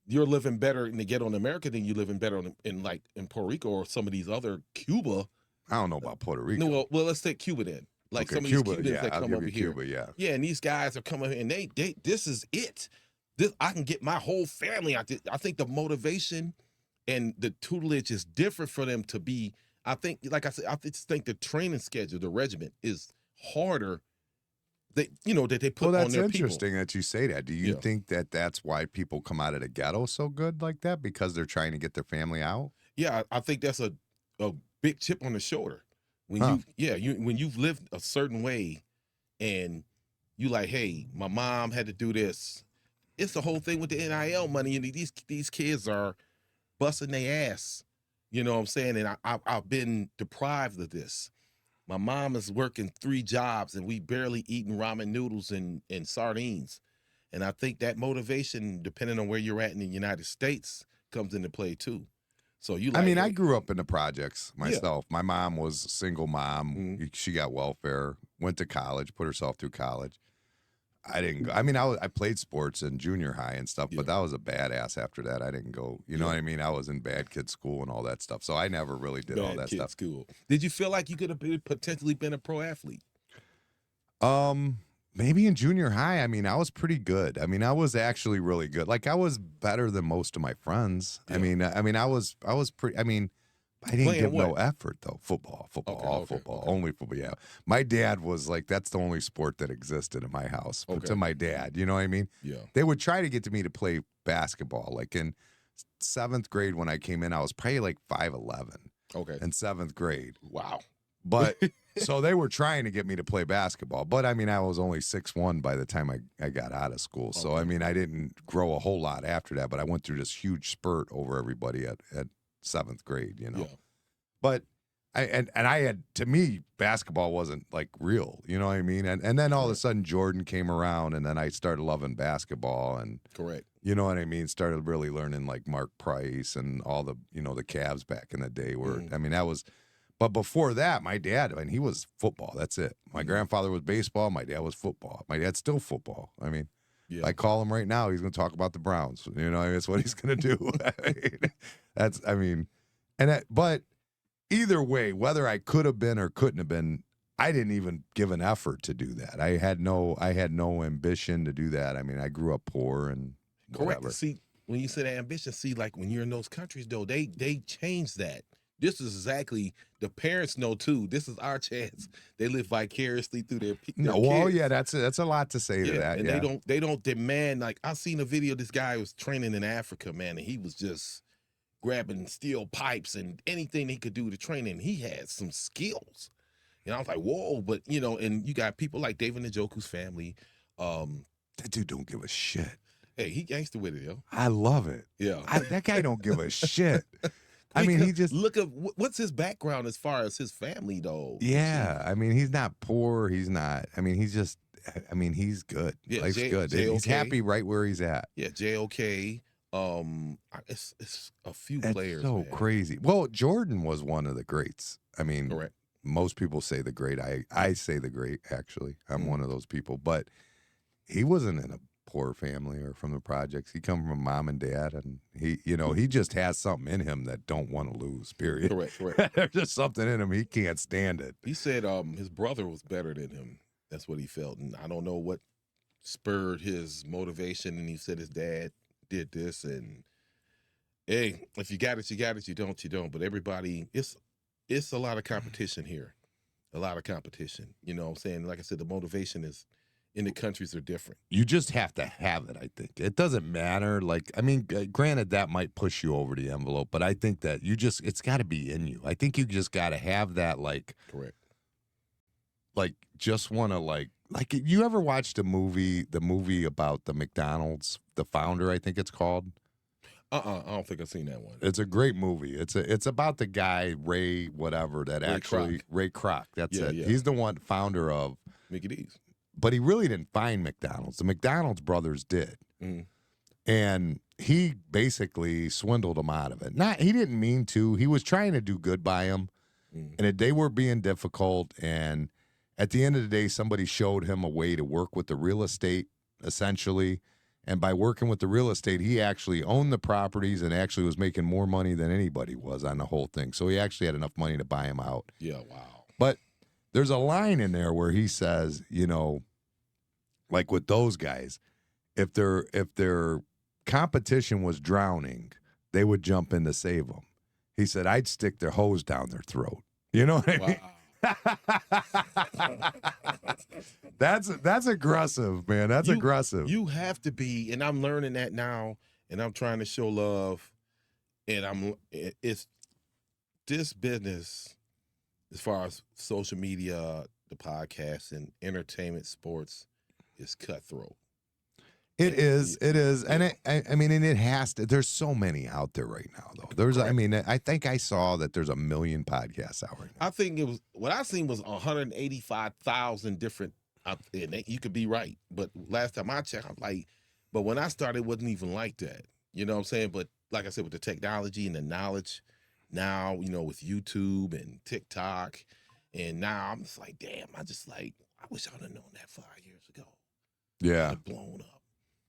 you're living better in the ghetto in America than you living better in Puerto Rico or some of these other Cuba. I don't know about Puerto Rico. No, well, let's take Cuba then. Like okay, some of Cuba, these Cubans yeah, that I'll come give over you here. Cuba, yeah. Yeah, and these guys are coming here and they this is it. This I can get my whole family. I think the motivation and the tutelage is different for them to be. I think, like I said, I just think the training schedule, the regiment is harder. That they put on their people. Well, that's interesting that you say that. Do you Yeah. think that that's why people come out of the ghetto so good like that because they're trying to get their family out? Yeah, I think that's a big chip on the shoulder. When when you've lived a certain way and you like, hey, my mom had to do this. It's the whole thing with the NIL money, and these kids are busting their ass. You know what I'm saying? And I've been deprived of this. My mom is working 3 jobs, and we barely eating ramen noodles and sardines. And I think that motivation, depending on where you're at in the United States, comes into play too. So I grew up in the projects myself. My mom was a single mom. Mm-hmm. She got welfare, went to college, put herself through college. I didn't go. I mean, I played sports in junior high and stuff, but that was a badass after that. I didn't go. You know what I mean? I was in bad kid school and all that stuff. So I never really did all that stuff. School. Did you feel like you could have potentially been a pro athlete? Maybe in junior high. I mean, I was pretty good. I mean, I was actually really good. Like I was better than most of my friends. Yeah. I mean, I was pretty. I mean, I didn't give no effort though. Football, football, only football. Yeah, my dad was like, that's the only sport that existed in my house. But to my dad, you know what I mean? Yeah. They would try to get me to play basketball. Like in 7th grade when I came in, I was probably like 5'11". Okay. In 7th grade. Wow. But so they were trying to get me to play basketball. But I mean, I was only 6'1" by the time I got out of school. So I mean, I didn't grow a whole lot after that. But I went through this huge spurt over everybody at 7th grade, you know. Yeah. But I had, to me, basketball wasn't like real, you know what I mean? And then all of a sudden Jordan came around and then I started loving basketball and correct. You know what I mean? Started really learning like Mark Price and all the, the Cavs back in the day were, I mean, that was, but before that, my dad, I mean, he was football. That's it. My grandfather was baseball. My dad was football. My dad's still football. I mean, if I call him right now, he's going to talk about the Browns. You know, that's what he's going to do. But either way, whether I could have been or couldn't have been, I didn't even give an effort to do that. I had no ambition to do that. I mean, I grew up poor and whatever. Correct. See, when you say that ambition, like when you're in those countries, though, they changed that. This is exactly, the parents know too. This is our chance. They live vicariously through their No, kids. well, yeah, that's a lot to say to that. And they don't demand, like I seen a video. This guy was training in Africa, man, and he was just grabbing steel pipes and anything he could do to train. And he had some skills. And I was like, whoa, but and you got people like David Njoku's family. That dude don't give a shit. Hey, he gangster with it, yo. I love it. Yeah, that guy don't give a shit. I mean, he just look at what's his background as far as his family, though. Yeah, I mean, he's not poor. He's not. I mean, he's just. I mean, he's good. Yeah, Life's good. He's happy right where he's at. Yeah, JOK. It's a few players. So man. crazy. Well, Jordan was one of the greats. I mean, correct. Most people say the great. I say the great. Actually, I'm one of those people. But he wasn't in a poor family or from the projects. He come from mom and dad, and he just has something in him that don't want to lose. Period. Correct. There's just something in him. He can't stand it. He said his brother was better than him. That's what he felt, and I don't know what spurred his motivation. And he said his dad did this, and hey, if you got it, you got it. You don't. But everybody, it's a lot of competition here, a lot of competition. You know what I'm saying? Like I said, the motivation is in the countries are different. You just have to have it, I think. It doesn't matter. Like, I mean, granted, that might push you over the envelope, but I think that it's got to be in you. I think you just got to have that, like, correct. Like, just want to, like, you ever watched the movie about the McDonald's, the founder, I think it's called? I don't think I've seen that one. It's a great movie. It's about the guy, Ray, whatever, that Ray Kroc. That's it. Yeah. He's the founder of Mickey D's. but he really didn't find McDonald's. The McDonald's brothers did. And he basically swindled him out of it. He didn't mean to. He was trying to do good by him, and they were being difficult. And at the end of the day, somebody showed him a way to work with the real estate, essentially. And by working with the real estate, he actually owned the properties and actually was making more money than anybody was on the whole thing. So he actually had enough money to buy him out. Yeah, wow. But there's a line in there where he says, you know, like with those guys, if their competition was drowning, they would jump in to save them. He said, I'd stick their hose down their throat. You know what I mean? That's aggressive, man. That's aggressive. You have to be, and I'm learning that now, and I'm trying to show love, and it's this business as far as social media, the podcast, and entertainment, sports is cutthroat. It is, and I mean, and it has to. There's so many out there right now, though. I think I saw that there's 1 million podcasts out right now. I think it was what I seen was 185,000 different. And you could be right, but last time I checked, I'm like, but when I started, it wasn't even like that. You know what I'm saying? But like I said, with the technology and the knowledge now, you know, with YouTube and TikTok, and now I'm just like, damn, I wish I'd have known that 5 years ago. Yeah, blown up.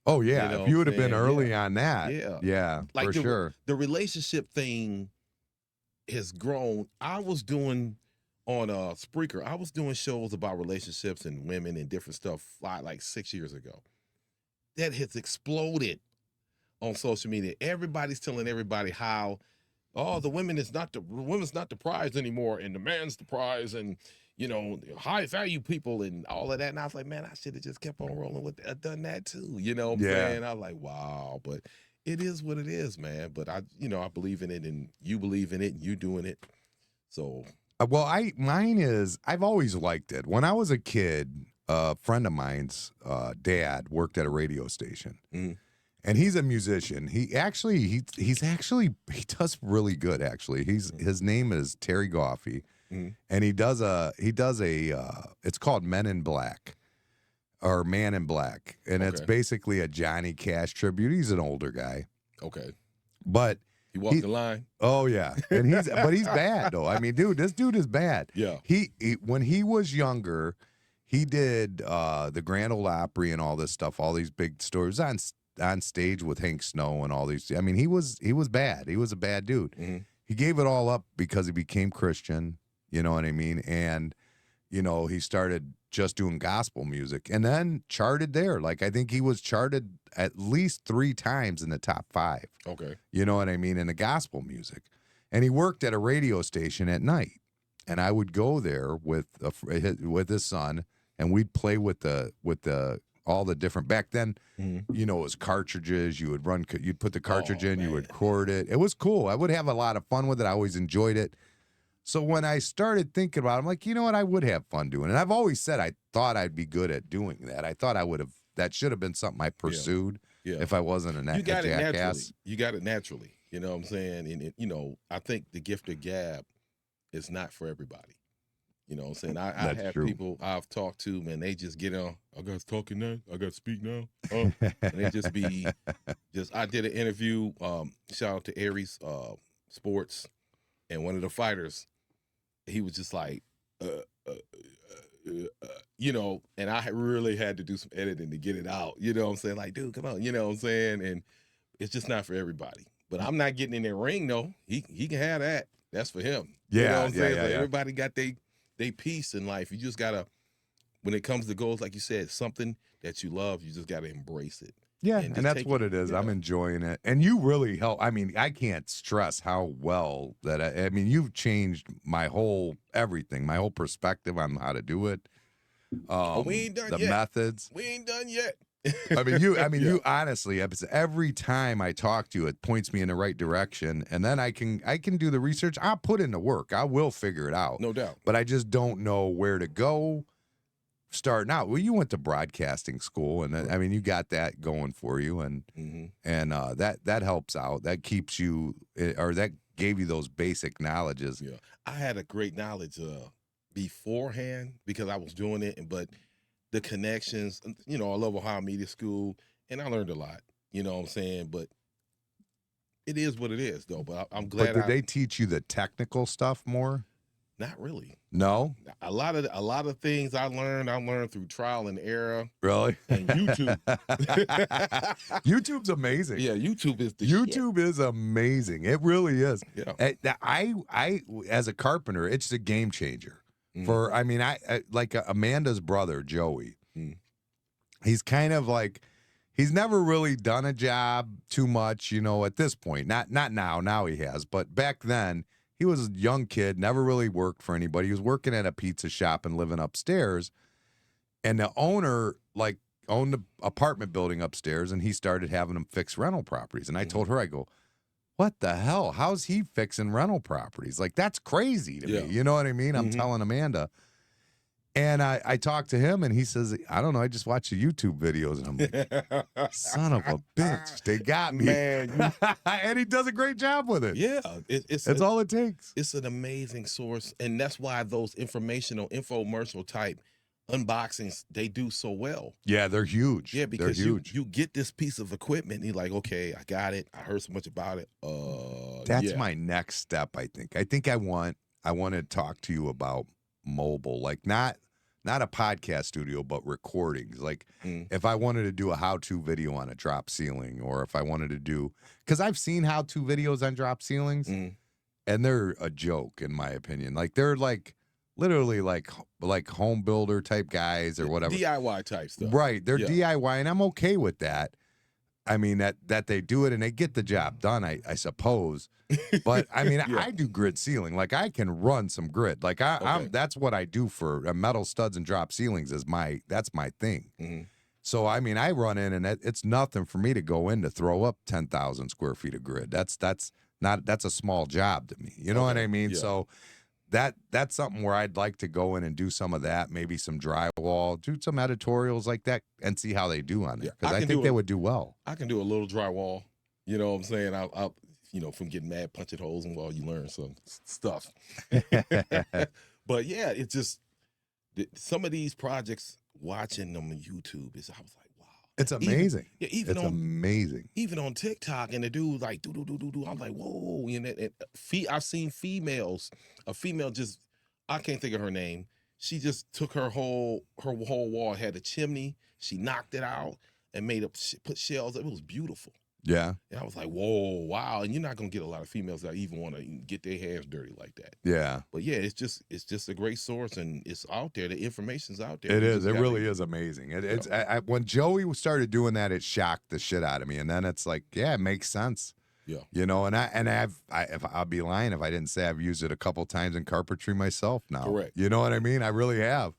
Oh yeah, you know if you would have been early on that, yeah, like for sure. The relationship thing has grown. I was doing on Spreaker, I was doing shows about relationships and women and different stuff like 6 years ago. That has exploded on social media. Everybody's telling everybody how, the women's not the prize anymore, and the man's the prize, and you know, high value people and all of that. And I was like, man, I should have just kept on rolling with done that too. You know what I'm saying? I was like, wow, but it is what it is, man. But I believe in it, and you believe in it, and you doing it. So well, I've always liked it. When I was a kid, a friend of mine's dad worked at a radio station. And he's a musician. He does really good, actually. His name is Terry Goffey. And he does a it's called Men in Black or Man in Black, and it's basically a Johnny Cash tribute. He's an older guy, but he walked the line. Oh yeah, and he's bad though. I mean, dude, this dude is bad. Yeah, he when he was younger, he did the Grand Ole Opry and all this stuff, all these big stories on stage with Hank Snow and all these. I mean, he was bad. He was a bad dude. He gave it all up because he became Christian. You know what I mean? And, you know, he started just doing gospel music and then charted there. Like, I think he was charted at least 3 times in the top 5. Okay. You know what I mean? In the gospel music. And he worked at a radio station at night. And I would go there with his son, and we'd play with all the different, back then, you know, it was cartridges. You'd put the cartridge in, you would record it. It was cool. I would have a lot of fun with it. I always enjoyed it. So when I started thinking about it, I'm like, you know what, I would have fun doing it. And I've always said I thought I'd be good at doing that. I thought that should have been something I pursued if I wasn't a jackass. You got it naturally. You know what I'm saying? And you know, I think the gift of gab is not for everybody. You know what I'm saying? I have people I've talked to, man, they just get on, I got to talking now, I got to speak now. And they just be, I did an interview, shout out to Aries Sports, and one of the fighters, he was just like, you know, and I really had to do some editing to get it out. You know what I'm saying? Like, dude, come on. You know what I'm saying? And it's just not for everybody. But I'm not getting in that ring, though. He can have that. That's for him. Yeah, you know what I'm saying? Yeah, like, everybody got they piece in life. You just got to, when it comes to goals, like you said, something that you love, you just got to embrace it. Yeah, and that's what it is. I'm enjoying it. And you really help. I mean, I can't stress how well that, I mean, you've changed my whole everything, my whole perspective on how to do it. We ain't done the yet. methods. We ain't done yet. I mean, you honestly, every time I talk to you, it points me in the right direction. And then I can do the research. I'll put in the work. I will figure it out. No doubt. But I just don't know where to go. Starting out, well, you went to broadcasting school, and I mean, you got that going for you, and that helps out. That keeps you, or that gave you those basic knowledges. Yeah, I had a great knowledge beforehand because I was doing it, but the connections. You know, I love Ohio Media School, and I learned a lot. You know what I'm saying? But it is what it is, though. But I'm glad. But did they teach you the technical stuff more? Not really. No. A lot of things I learned through trial and error. Really? And YouTube. YouTube's amazing. Yeah, YouTube is the YouTube is amazing. It really is. Yeah. I as a carpenter, it's a game changer. For I mean, I like Amanda's brother Joey. He's kind of like he's never really done a job too much, you know. At this point, not now. Now he has, but back then. He was a young kid, never really worked for anybody. He was working at a pizza shop and living upstairs. And the owner, like, owned an apartment building upstairs, and he started having them fix rental properties. And I told her, I go, what the hell? How's he fixing rental properties? Like, that's crazy to me. You know what I mean? I'm telling Amanda. And I talked to him, and he says, I don't know, I just watch the YouTube videos. And I'm like, son of a bitch, they got me. Man, and he does a great job with it. Yeah. It's all it takes. It's an amazing source. And that's why those infomercial type unboxings, they do so well. Yeah, they're huge. Yeah, because they're huge. You get this piece of equipment, and you're like, okay, I got it. I heard so much about it. That's my next step, I think. I want to talk to you about mobile, like not a podcast studio, but recordings. Like if I wanted to do a how-to video on a drop ceiling, or if I wanted to do, because I've seen how-to videos on drop ceilings, and they're a joke in my opinion. Like they're like literally like home builder type guys or whatever, DIY type stuff. Right? They're DIY, and I'm okay with that. I mean that they do it and they get the job done. I suppose. But I mean, I do grid ceiling. Like I can run some grid. Like I'm that's what I do for metal studs and drop ceilings. That's my thing. So I mean, I run in and it's nothing for me to go in to throw up 10,000 square feet of grid. That's a small job to me. You know what I mean? Yeah. So that's something where I'd like to go in and do some of that. Maybe some drywall, do some editorials like that, and see how they do on there. Because I think they would do well. I can do a little drywall. You know what I'm saying? I'll you know, from getting mad punching holes and while you learn some stuff. But yeah, it's just some of these projects, watching them on YouTube, I was like, wow. It's amazing. It's amazing. Even on TikTok, and the dude like do. I'm like, whoa. And I've seen females. A female just, I can't think of her name. She just took her whole wall, had a chimney. She knocked it out and put shells. It was beautiful. Yeah. And I was like, whoa, wow. And you're not gonna get a lot of females that even want to get their hands dirty like that. Yeah. But yeah, it's just a great source, and it's out there. The information's out there. It is. It really is amazing. It's when Joey started doing that, it shocked the shit out of me. And then it's like, yeah, it makes sense. Yeah. You know, I'll be lying if I didn't say I've used it a couple times in carpentry myself now. Correct. You know what I mean? I really have.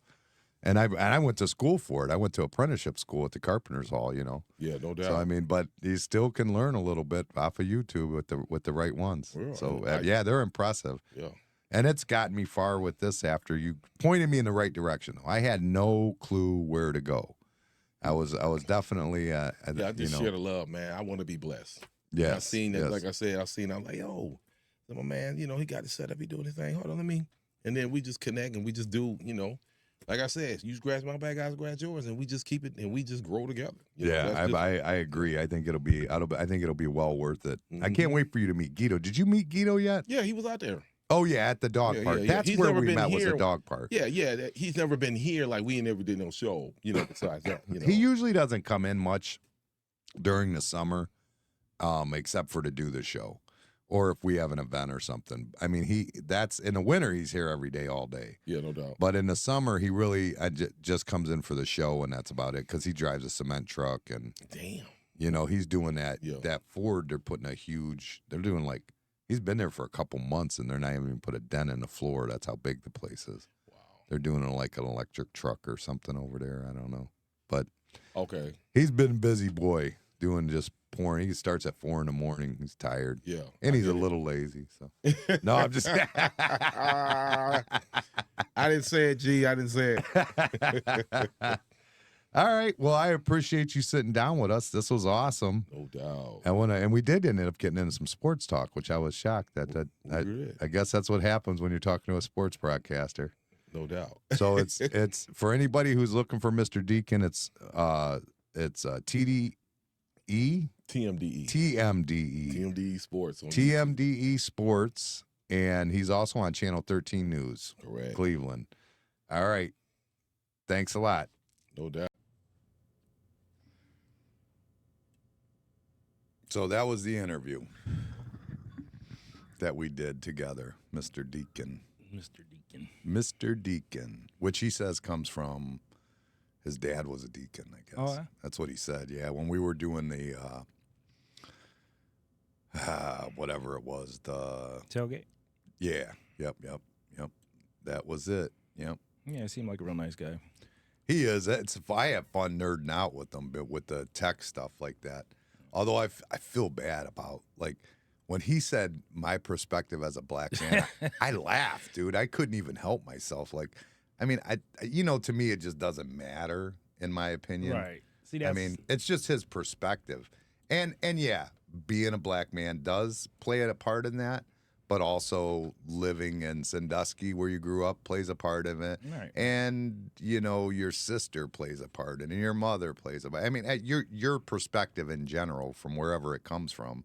And I went to school for it. I went to apprenticeship school at the Carpenters Hall, you know. Yeah, no doubt. So I mean, but you still can learn a little bit off of YouTube with the right ones. Well, so yeah, they're impressive. Yeah. And it's gotten me far with this after you pointed me in the right direction. I had no clue where to go. I was definitely I just share the love, man. I want to be blessed. Yes. I seen that, like I said, I'm like, yo, my man, you know, he got it set up, he doing his thing. Hold on, and then we just connect and we just do, you know. Like I said, you scratch my back, I scratch yours, and we just keep it and we just grow together. I agree. I think it'll be well worth it. I can't wait for you to meet Gito. Did you meet Gito yet? Yeah, he was out there. Oh yeah, at the dog park. That's where we met. Was the dog park. Yeah. He's never been here. Like we never did no show. You know, besides that. You know. He usually doesn't come in much during the summer, except for to do the show. Or if we have an event or something. I mean, that's in the winter, he's here every day, all day. Yeah, no doubt. But in the summer, he really just comes in for the show, and that's about it, because he drives a cement truck. And, damn. You know, he's doing that. Yeah. That Ford, they're doing like, he's been there for a couple months, and they're not even put a dent in the floor. That's how big the place is. Wow. They're doing like an electric truck or something over there. I don't know. But okay, he's been a busy boy doing just pouring. He starts at 4 a.m. He's tired. Yeah. And he's a little lazy. So no, I'm just I didn't say it, G. I didn't say it. All right. Well, I appreciate you sitting down with us. This was awesome. No doubt. And we did end up getting into some sports talk, which I was shocked that I guess that's what happens when you're talking to a sports broadcaster. No doubt. So it's for anybody who's looking for Mr. Deacon. It's TDE TMDE. TMDE TMDE Sports. On TMDE Sports, and he's also on Channel 13 News, Correct. Cleveland. All right, thanks a lot. No doubt. So that was the interview that we did together, Mr. Deacon. Mr. Deacon, which he says comes from his dad was a deacon, I guess. Oh, yeah? That's what he said. Yeah, when we were doing the whatever it was, the Tailgate? yeah, yep. That was it. Yep. Yeah, he seemed like a real nice guy. He is. I have fun nerding out with him, but with the tech stuff like that. Although I feel bad about, like, when he said my perspective as a black man, I laughed, dude. I couldn't even help myself. Like, I mean, to me, it just doesn't matter, in my opinion. Right. See, that's... I mean, it's just his perspective. And yeah, being a black man does play a part in that, but also living in Sandusky, where you grew up, plays a part of it. Right. And, your sister plays a part in it, and your mother plays a part. I mean, your perspective in general, from wherever it comes from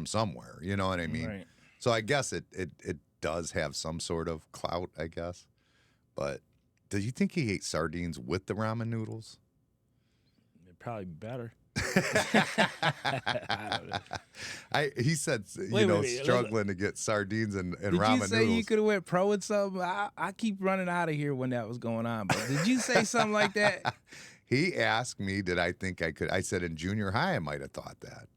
somewhere. You know what I mean? Right. So I guess it does have some sort of clout, I guess. But do you think he ate sardines with the ramen noodles? It'd probably be better. I don't know. He said, wait, struggling to get sardines and ramen noodles. Did you say you could have went pro with something? I keep running out of here when that was going on. But did you say something like that? He asked me, did I think I could? I said in junior high, I might have thought that.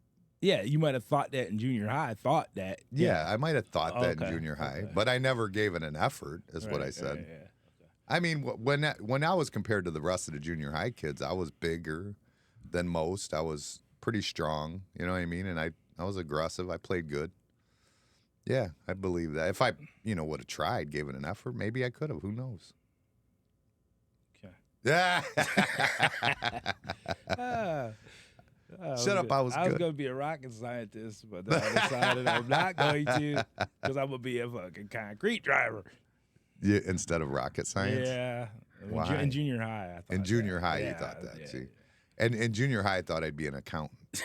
Yeah, you might have thought that in junior high. I thought that. Yeah, I might have thought that Okay, in junior high, okay. but I never gave it an effort, is what I said. Right, yeah. I mean, when I was compared to the rest of the junior high kids, I was bigger than most. I was pretty strong, you know what I mean? And I was aggressive. I played good. Yeah, I believe that. If I, would have tried, gave it an effort, maybe I could have. Who knows? Okay. Yeah. Shut up, I was going good. to be a rocket scientist, but then I decided I'm not going to because I'm going to be a fucking concrete driver. Yeah, instead of rocket science? Yeah. Why? In junior high, I thought In junior high, Yeah, you thought that, yeah, see? yeah. And in junior high, I thought I'd be an accountant.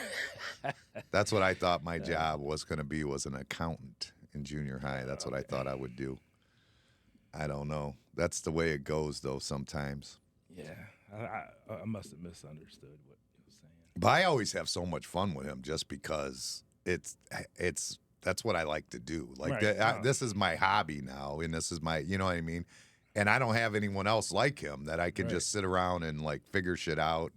That's what I thought my job was going to be, was an accountant in junior high. That's what I thought I would do. I don't know. That's the way it goes, though, sometimes. Yeah. I must have misunderstood what he was saying. But I always have so much fun with him just because that's what I like to do. Like, Right. this is my hobby now, and this is my, you know what I mean? And I don't have anyone else like him that I can Right. just sit around and, like, figure shit out.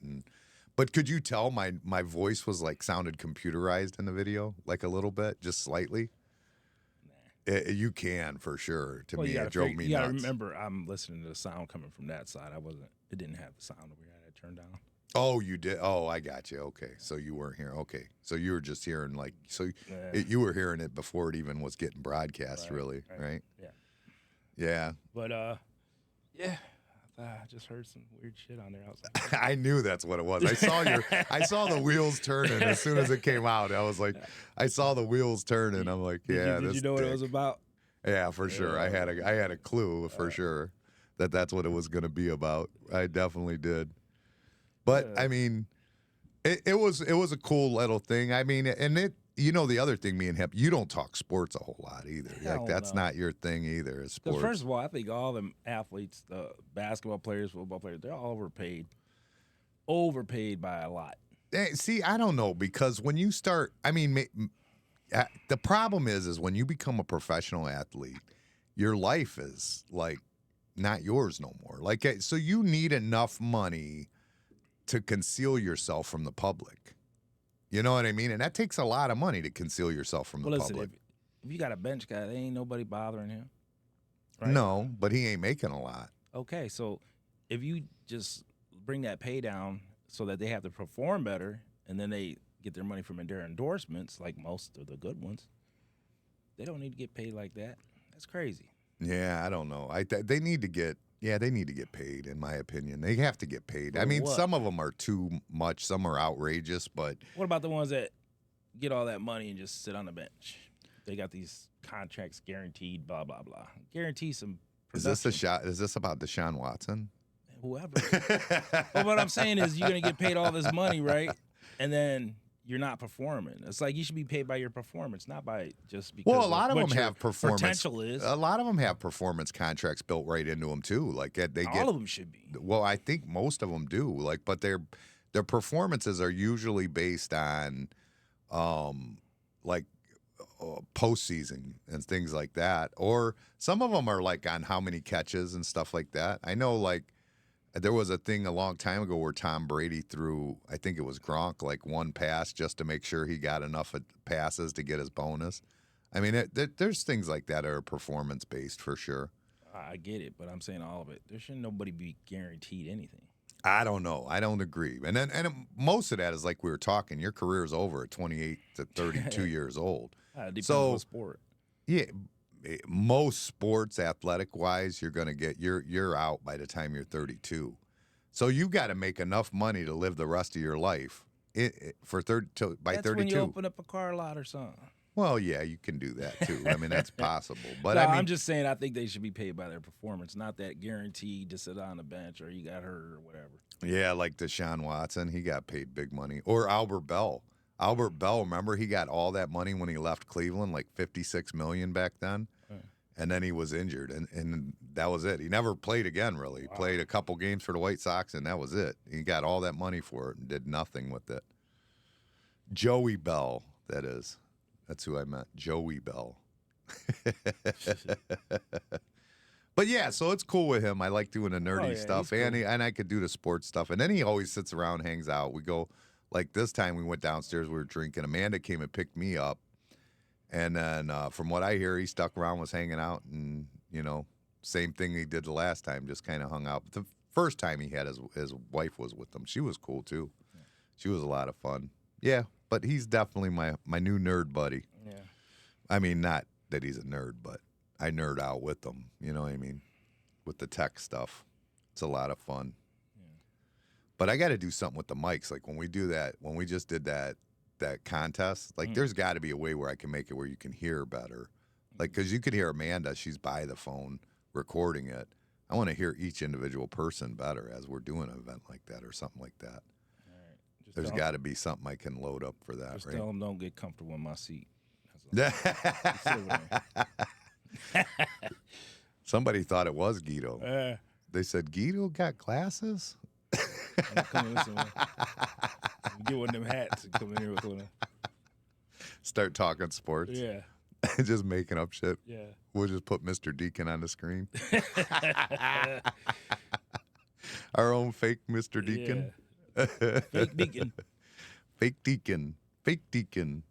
But could you tell my voice was, like, sounded computerized in the video? Like, a little bit? Just slightly? You can, for sure. To me, it drove me You got nuts. to remember, I'm listening to the sound coming from that side. It didn't have the sound over here. I had it turned down. Oh, you did? Oh, I got you. Okay. So you weren't here. Okay. So you were just hearing, like, Yeah. you were hearing it before it even was getting broadcast, really, right? Yeah. Yeah. But, yeah. I just heard some weird shit on there. I was like, I knew that's what it was. I saw the wheels turning as soon as it came out. I was like, I saw the wheels turning. I'm like, yeah. Did you know what it was about? Yeah, for sure. I had a clue for sure that's what it was going to be about. I definitely did. But I mean, it was a cool little thing. I mean, and it, the other thing, me and him, you don't talk sports a whole lot either. Hell Like, that's no. not your thing either, is sports. Because first of all, I think all them athletes, the basketball players, football players, they're all overpaid by a lot. See, I don't know, because when you start, I mean, the problem is when you become a professional athlete, your life is like not yours no more. Like, so you need enough money to conceal yourself from the public. You know what I mean? And that takes a lot of money to conceal yourself from the Listen, public. if you got a bench guy, there ain't nobody bothering him. Right? No, but he ain't making a lot. Okay, so if you just bring that pay down so that they have to perform better, and then they get their money from their endorsements, like most of the good ones, they don't need to get paid like that. That's crazy. Yeah, I don't know. They need to get paid, in my opinion. They have to get paid. For I mean, what? some of them are too much. Some are outrageous, but What about the ones that get all that money and just sit on the bench? They got these contracts guaranteed, blah, blah, blah. Guarantee some Is this a shot? Is this about Deshaun Watson? Whoever. Well, what I'm saying is you're gonna get paid all this money, right? And then you're not performing. It's like you should be paid by your performance, not by just because. Well, a lot of what them your have performance. Potential is. A lot of them have performance contracts built right into them too. Like they get all of them should be. Well, I think most of them do. Like, but their performances are usually based on, like postseason and things like that. Or some of them are like on how many catches and stuff like that. I know, like. There was a thing a long time ago where Tom Brady threw, I think it was Gronk, like one pass just to make sure he got enough passes to get his bonus. I mean, there's things like that are performance-based for sure. I get it, but I'm saying all of it. There shouldn't nobody be guaranteed anything. I don't know. I don't agree. And most of that is like we were talking. Your career is over at 28 to 32 years old. Depends on the sport. Yeah. Most sports, athletic-wise, you're going to get you're out by the time you're 32. So you got to make enough money to live the rest of your life by 32. That's when you open up a car lot or something. Well, yeah, you can do that too. I mean, that's possible. But No, I mean, I'm just saying I think they should be paid by their performance, not that guaranteed to sit on the bench or you got hurt or whatever. Yeah, like Deshaun Watson, he got paid big money. Or Albert Bell. Albert Bell, remember he got all that money when he left Cleveland, like $56 million back then, and then he was injured, and that was it. He never played again, really. He played a couple games for the White Sox, and that was it. He got all that money for it and did nothing with it. Joey Bell, that is. That's who I meant, Joey Bell. But yeah, so it's cool with him. I like doing the nerdy stuff, cool. and I could do the sports stuff. And then he always sits around, hangs out. We go. Like this time we went downstairs, we were drinking. Amanda came and picked me up. And then from what I hear, he stuck around, was hanging out. And, same thing he did the last time, just kind of hung out. But the first time he had his wife was with him. She was cool, too. Yeah. She was a lot of fun. Yeah, but he's definitely my new nerd buddy. Yeah. I mean, not that he's a nerd, but I nerd out with him. You know what I mean? With the tech stuff. It's a lot of fun. But I got to do something with the mics. Like when we just did that contest, like there's got to be a way where I can make it where you can hear better. Like, because you could hear Amanda, she's by the phone recording it. I want to hear each individual person better as we're doing an event like that or something like that. All right. There's got to be something I can load up for that, just right? tell them don't get comfortable in my seat. Somebody thought it was Gito. They said, Gito got glasses? Come in with some, get one of them hats and come in here with one of them. Start talking sports. Yeah. Just making up shit. Yeah. We'll just put Mr. Deacon on the screen. Our own fake Mr. Deacon. Yeah. Fake Deacon. Fake Deacon. Fake Deacon.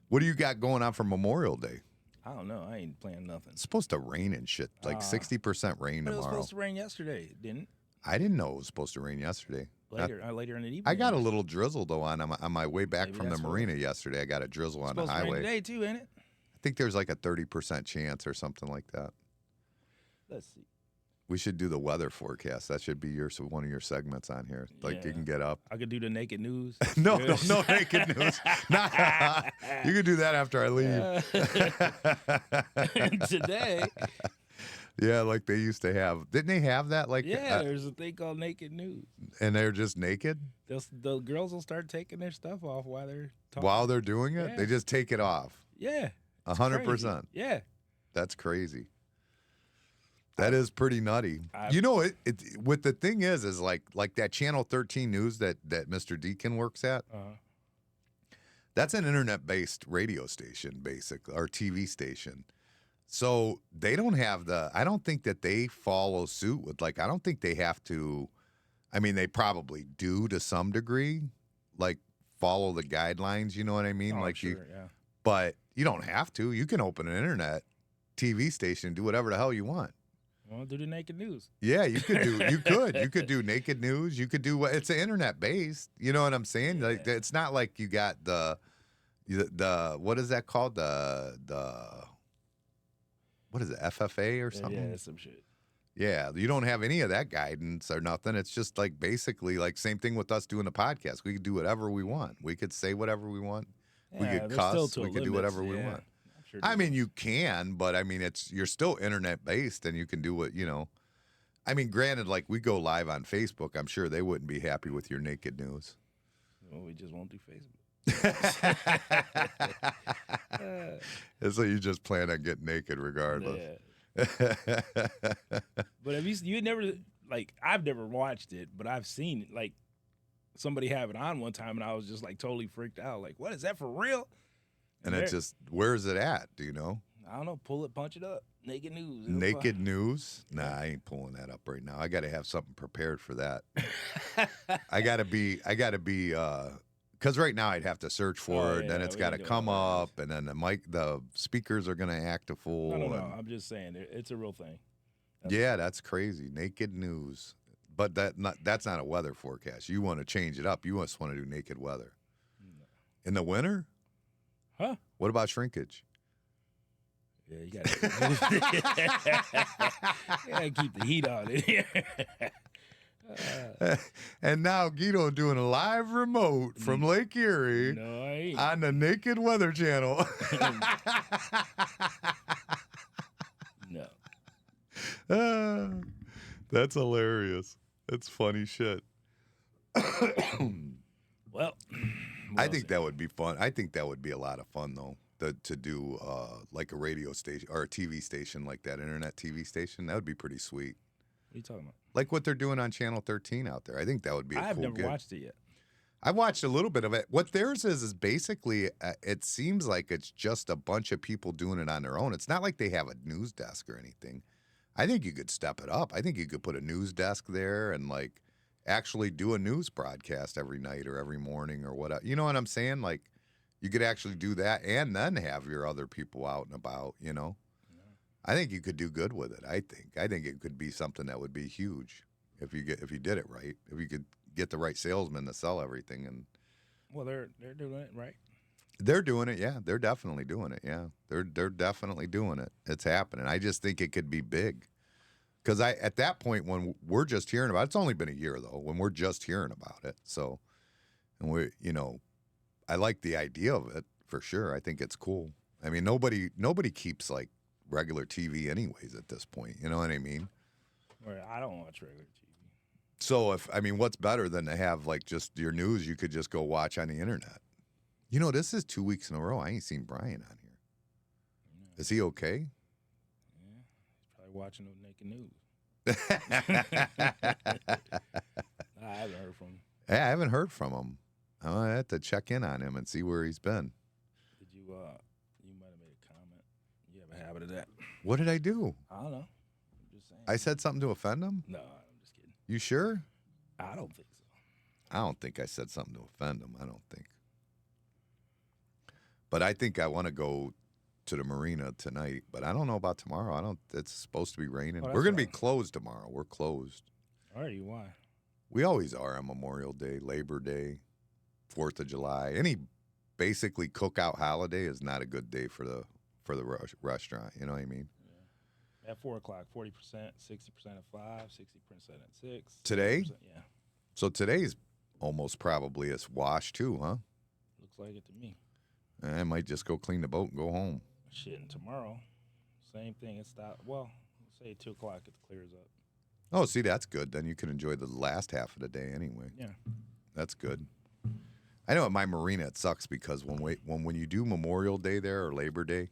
What do you got going on for Memorial Day? I don't know. I ain't playing nothing. It's supposed to rain and shit. Like 60% rain But tomorrow. it was supposed to rain yesterday, didn't it? I didn't know it was supposed to rain yesterday. Later in the evening. I got a little drizzle though on my way back Maybe from the that's what marina yesterday. I got a drizzle on the supposed to rain highway. today too, ain't it? I think there's like a 30% chance or something like that. Let's see. We should do the weather forecast. That should be one of your segments on here. Like you can get up. I could do the naked news. No naked news. Nah, you can do that after I leave. Today. Yeah, like they used to have. Didn't they have that? Like there's a thing called naked news. And they're just naked? The girls will start taking their stuff off while they're talking. While they're doing it? Yeah. They just take it off. Yeah. 100%. Yeah. That's crazy. That is pretty nutty. What the thing is like that Channel 13 News that Mr. Deacon works at. That's an internet-based radio station, basically, or TV station. So they don't have I don't think that they follow suit with, I don't think they have to, I mean, they probably do to some degree, like follow the guidelines, you know what I mean? But you don't have to. You can open an internet TV station and do whatever the hell you want. Well, do the naked news. Yeah, you could do naked news. You could do it's internet based. You know what I'm saying? Like it's not like you got the what is that called? The what is it, FFA or something? Yeah, some shit. Yeah, you don't have any of that guidance or nothing. It's just like basically like same thing with us doing the podcast. We could do whatever we want. We could say whatever we want. Yeah, we could cuss. We could do whatever we want. sure. I mean, you can, but I mean, you're still internet based, and you can do what I mean, granted, like we go live on Facebook, I'm sure they wouldn't be happy with your naked news. Well, we just won't do Facebook. So you just plan on getting naked regardless. Yeah. But have you never like I've never watched it, but I've seen it. Like somebody have it on one time, and I was just like totally freaked out. Like, what is that for real? And it just, where's it at? Do you know? I don't know. Pull it, punch it up. Naked news. Naked news? Nah, I ain't pulling that up right now. I got to have something prepared for that. I got to be, because right now I'd have to search for it, then it's got to come up, and then the speakers are going to act a fool. No. I'm just saying, it's a real thing. That's crazy. Naked news. But that's not a weather forecast. You want to change it up. You just want to do naked weather. No. In the winter? Huh? What about shrinkage? Yeah, you gotta keep the heat on in here. And now Gito doing a live remote from Lake Erie on the Naked Weather Channel. No. That's hilarious. That's funny shit. Well, I think that would be fun. I think that would be a lot of fun, though, to do like a radio station or a TV station like that, internet TV station. That would be pretty sweet. What are you talking about? Like what they're doing on Channel 13 out there. I think that would be a cool I've never gig. watched it yet. I've watched a little bit of it. What theirs is basically, it seems like it's just a bunch of people doing it on their own. It's not like they have a news desk or anything. I think you could step it up. I think you could put a news desk there and like actually do a news broadcast every night or every morning or whatever. You know what I'm saying? Like you could actually do that and then have your other people out and about, Yeah. I think you could do good with it. I think it could be something that would be huge if you did it right. If you could get the right salesman to sell everything. And well, they're doing it right. They're doing it, yeah. They're definitely doing it, yeah. They're definitely doing it. It's happening. I just think it could be big. Because at that point when we're just hearing about it, it's only been a year though, when we're just hearing about it. So, and I like the idea of it for sure. I think it's cool. I mean, nobody keeps like regular TV anyways at this point. You know what I mean? Right, I don't watch regular TV. So what's better than to have like just your news you could just go watch on the internet? This is 2 weeks in a row. I ain't seen Brian on here. Is he okay? Yeah, he's probably watching the naked news. I haven't heard from him. Yeah, I haven't heard from him. I'm gonna have to check in on him and see where he's been. Did you? You might have made a comment. You have a habit of that. What did I do? I don't know. I'm just saying. I said something to offend him? No, I'm just kidding. You sure? I don't think so. I don't think I said something to offend him. I don't think. But I think I want to go to the marina tonight. But I don't know about tomorrow. It's supposed to be raining. We're going to be closed tomorrow. We're closed. Are you? Why? We always are on Memorial Day, Labor Day, 4th of July. Any basically cookout holiday is not a good day for the restaurant. You know what I mean? Yeah. At 4 o'clock, 40%, 60% at 5, 60% at 6. Today? Yeah. So today's almost probably a wash too, huh? Looks like it to me. I might just go clean the boat and go home. Shit, and tomorrow, same thing. It stopped. Well, say 2 o'clock, it clears up. Oh, see, that's good. Then you can enjoy the last half of the day anyway. Yeah. That's good. I know at my marina it sucks because when you do Memorial Day there or Labor Day,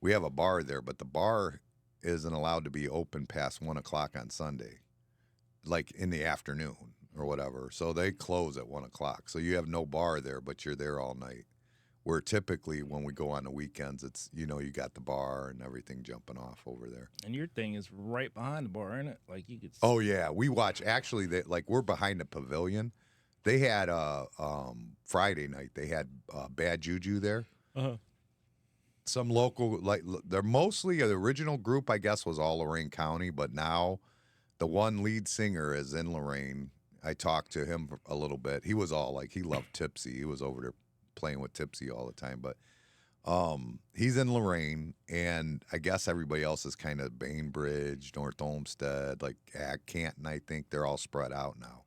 we have a bar there, but the bar isn't allowed to be open past 1 o'clock on Sunday, like in the afternoon or whatever. So they close at 1 o'clock. So you have no bar there, but you're there all night. Where typically when we go on the weekends, it's, you got the bar and everything jumping off over there. And your thing is right behind the bar, isn't it? Like you could. Oh yeah, we watch. Actually, we're behind the pavilion. They had Friday night. They had Bad Juju there. Uh-huh. Some local, they're mostly the original group. I guess was all Lorain County, but now the one lead singer is in Lorain. I talked to him a little bit. He was all he loved Tipsy. He was over there playing with Tipsy all the time, but he's in Lorain, and I guess everybody else is kind of Bainbridge, North Olmsted, Canton. I think they're all spread out now,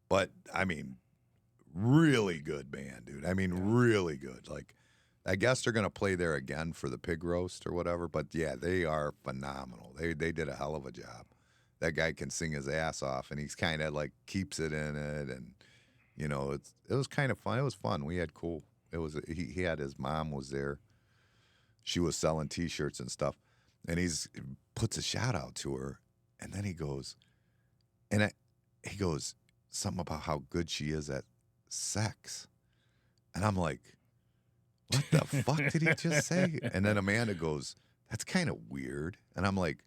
but I mean, really good band, dude. I mean, really good. I guess they're gonna play there again for the pig roast or whatever. But yeah, they are phenomenal. They did a hell of a job. That guy can sing his ass off, and he's kind of like keeps it in it, and you know, it was kind of fun. It was fun. We had cool. It was he had his mom was there. She was selling T-shirts and stuff, and he puts a shout out to her, and then he goes, he goes something about how good she is at sex, and I'm like, what the fuck did he just say? And then Amanda goes, that's kind of weird, and I'm like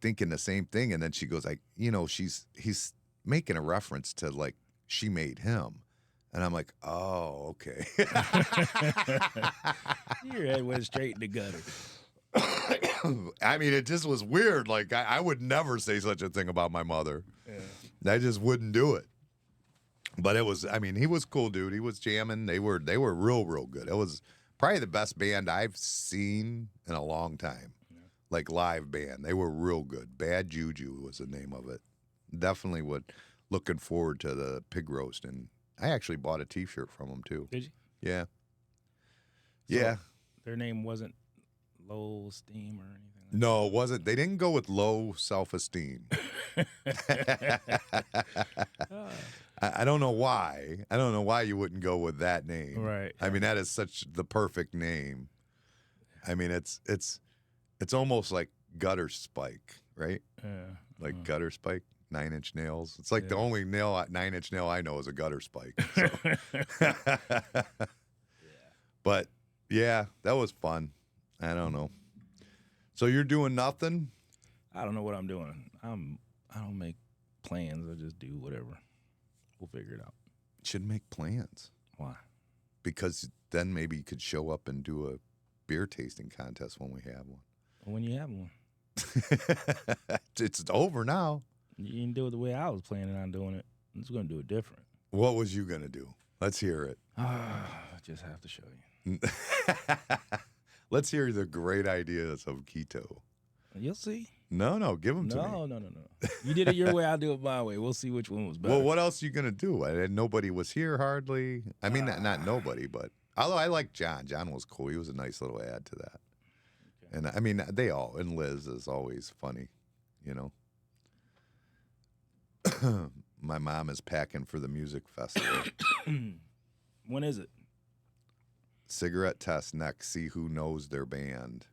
thinking the same thing, and then she goes like, you know, he's making a reference to like she made him. And I'm like, oh, okay. Your head went straight in the gutter. I mean, it just was weird. Like, I would never say such a thing about my mother. Yeah. I just wouldn't do it. But it was, I mean, he was cool, dude. He was jamming. They were real good. It was probably the best band I've seen in a long time. Yeah. Like, live band. They were real good. Bad Juju was the name of it. Definitely looking forward to the pig roast. And I actually bought a T-shirt from them, too. Did you? Yeah. So yeah. Their name wasn't Low Esteem or anything like No, it wasn't. They didn't go with low self-esteem. I don't know why. I don't know why you wouldn't go with that name. Right. I mean, that is such the perfect name. I mean, it's almost like Gutter Spike, right? Yeah. Like Gutter Spike. 9 Inch Nails. It's like the only 9 Inch nail I know is a gutter spike. So. Yeah. But yeah, that was fun. I don't know. So you're doing nothing? I don't know what I'm doing. I don't make plans. I just do whatever. We'll figure it out. Should make plans. Why? Because then maybe you could show up and do a beer tasting contest when we have one. When you have one. It's over now. You didn't do it the way I was planning on doing it. I'm just going to do it different. What was you going to do? Let's hear it. I just have to show you. Let's hear the great ideas of Gito. You'll see. No, give them to me. No. You did it your way, I'll do it my way. We'll see which one was better. Well, what else are you going to do? Nobody was here hardly. I mean, not nobody, but although I like John. John was cool. He was a nice little add to that. Okay. And I mean, and Liz is always funny, you know. My mom is packing for the music festival. When is it? Cigarette test next. See who knows their band.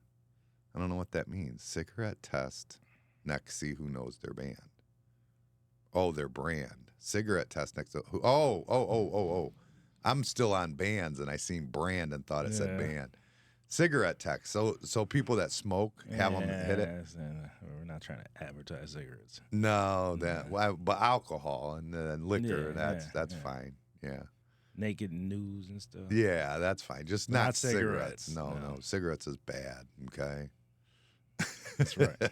I don't know what that means. Cigarette test next. See who knows their band. Oh, their brand. Cigarette test next. Oh. I'm still on bands, and I seen brand and thought it said band. Cigarette tech. So people that smoke have them hit it. We're not trying to advertise cigarettes. No, but alcohol and liquor. That's fine. Yeah. Naked news and stuff. Yeah, that's fine. Just not cigarettes. No, cigarettes is bad. Okay. That's right.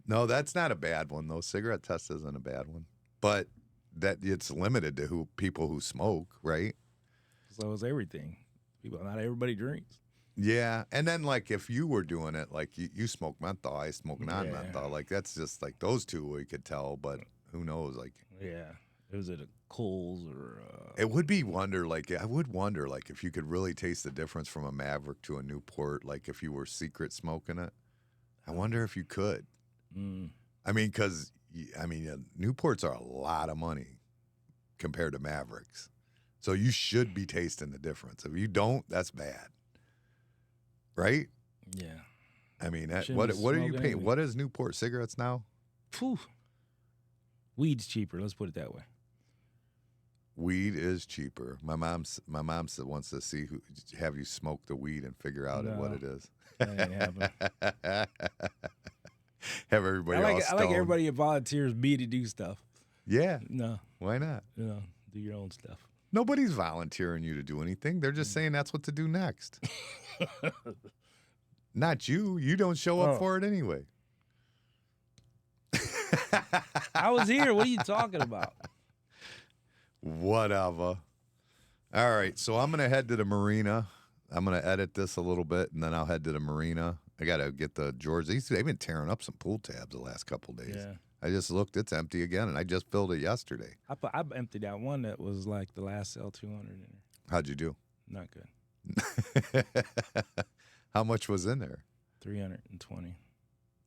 No, that's not a bad one though. Cigarette test isn't a bad one, but that it's limited to people who smoke, right? So is everything. Not everybody drinks. Yeah, and then like if you were doing it, like you smoke menthol, I smoke non-menthol. Like that's just like those two we could tell, but who knows? Like was it a Coles or? It would be wonder. Like I would wonder, like if you could really taste the difference from a Maverick to a Newport. Like if you were secret smoking it, I wonder if you could. I mean, because Newports are a lot of money compared to Mavericks. So you should be tasting the difference. If you don't, that's bad. Right? Yeah. I mean, what are you paying? What is Newport cigarettes now? Phew. Weed's cheaper. Let's put it that way. Weed is cheaper. My mom wants to see have you smoke the weed and figure out what it is. That ain't happening. Have everybody all stoned. I like everybody that volunteers me to do stuff. Yeah. No. Why not? Do your own stuff. Nobody's volunteering you to do anything. They're just saying that's what to do next. Not you. You don't show up for it anyway. I was here. What are you talking about? Whatever. All right. So I'm going to head to the marina. I'm going to edit this a little bit, and then I'll head to the marina. I got to get the George. They've been tearing up some pool tabs the last couple days. Yeah. I just looked. It's empty again, and I just filled it yesterday. I emptied out one that was like the last L200 in there. How'd you do? Not good. How much was in there? $320.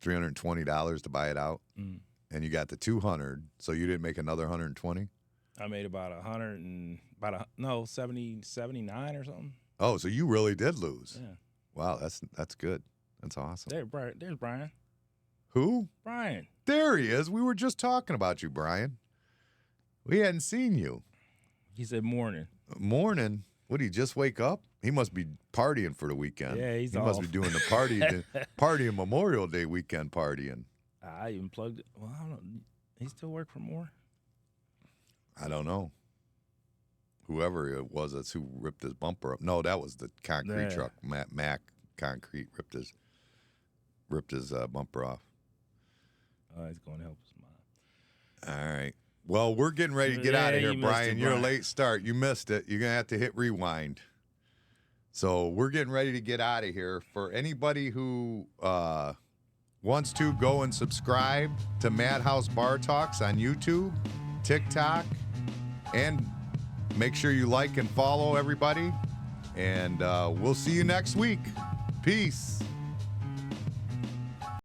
$320 to buy it out, Mm. and you got the 200. So you didn't make another 120. I made about 79 or something. Oh, so you really did lose. Yeah. Wow, that's good. That's awesome. There's Brian. Who? Brian. There he is. We were just talking about you, Brian. We hadn't seen you. He said morning. Morning. What, did he just wake up? He must be partying for the weekend. Yeah, he's He must off. be doing the partying Memorial Day weekend partying. I even plugged it. Well, I don't know. He still work for more? I don't know. Whoever it was that's who ripped his bumper up. No, that was the concrete Yeah. truck. Mac Concrete ripped his bumper off. He's going to help his mom. All right. Well, we're getting ready to get out of here, you missed Brian. it, You're a Brian. late start. You missed it. You're going to have to hit rewind. So we're getting ready to get out of here. For anybody who wants to, go and subscribe to Madhouse Bar Talks on YouTube, TikTok, and make sure you like and follow everybody. And we'll see you next week. Peace.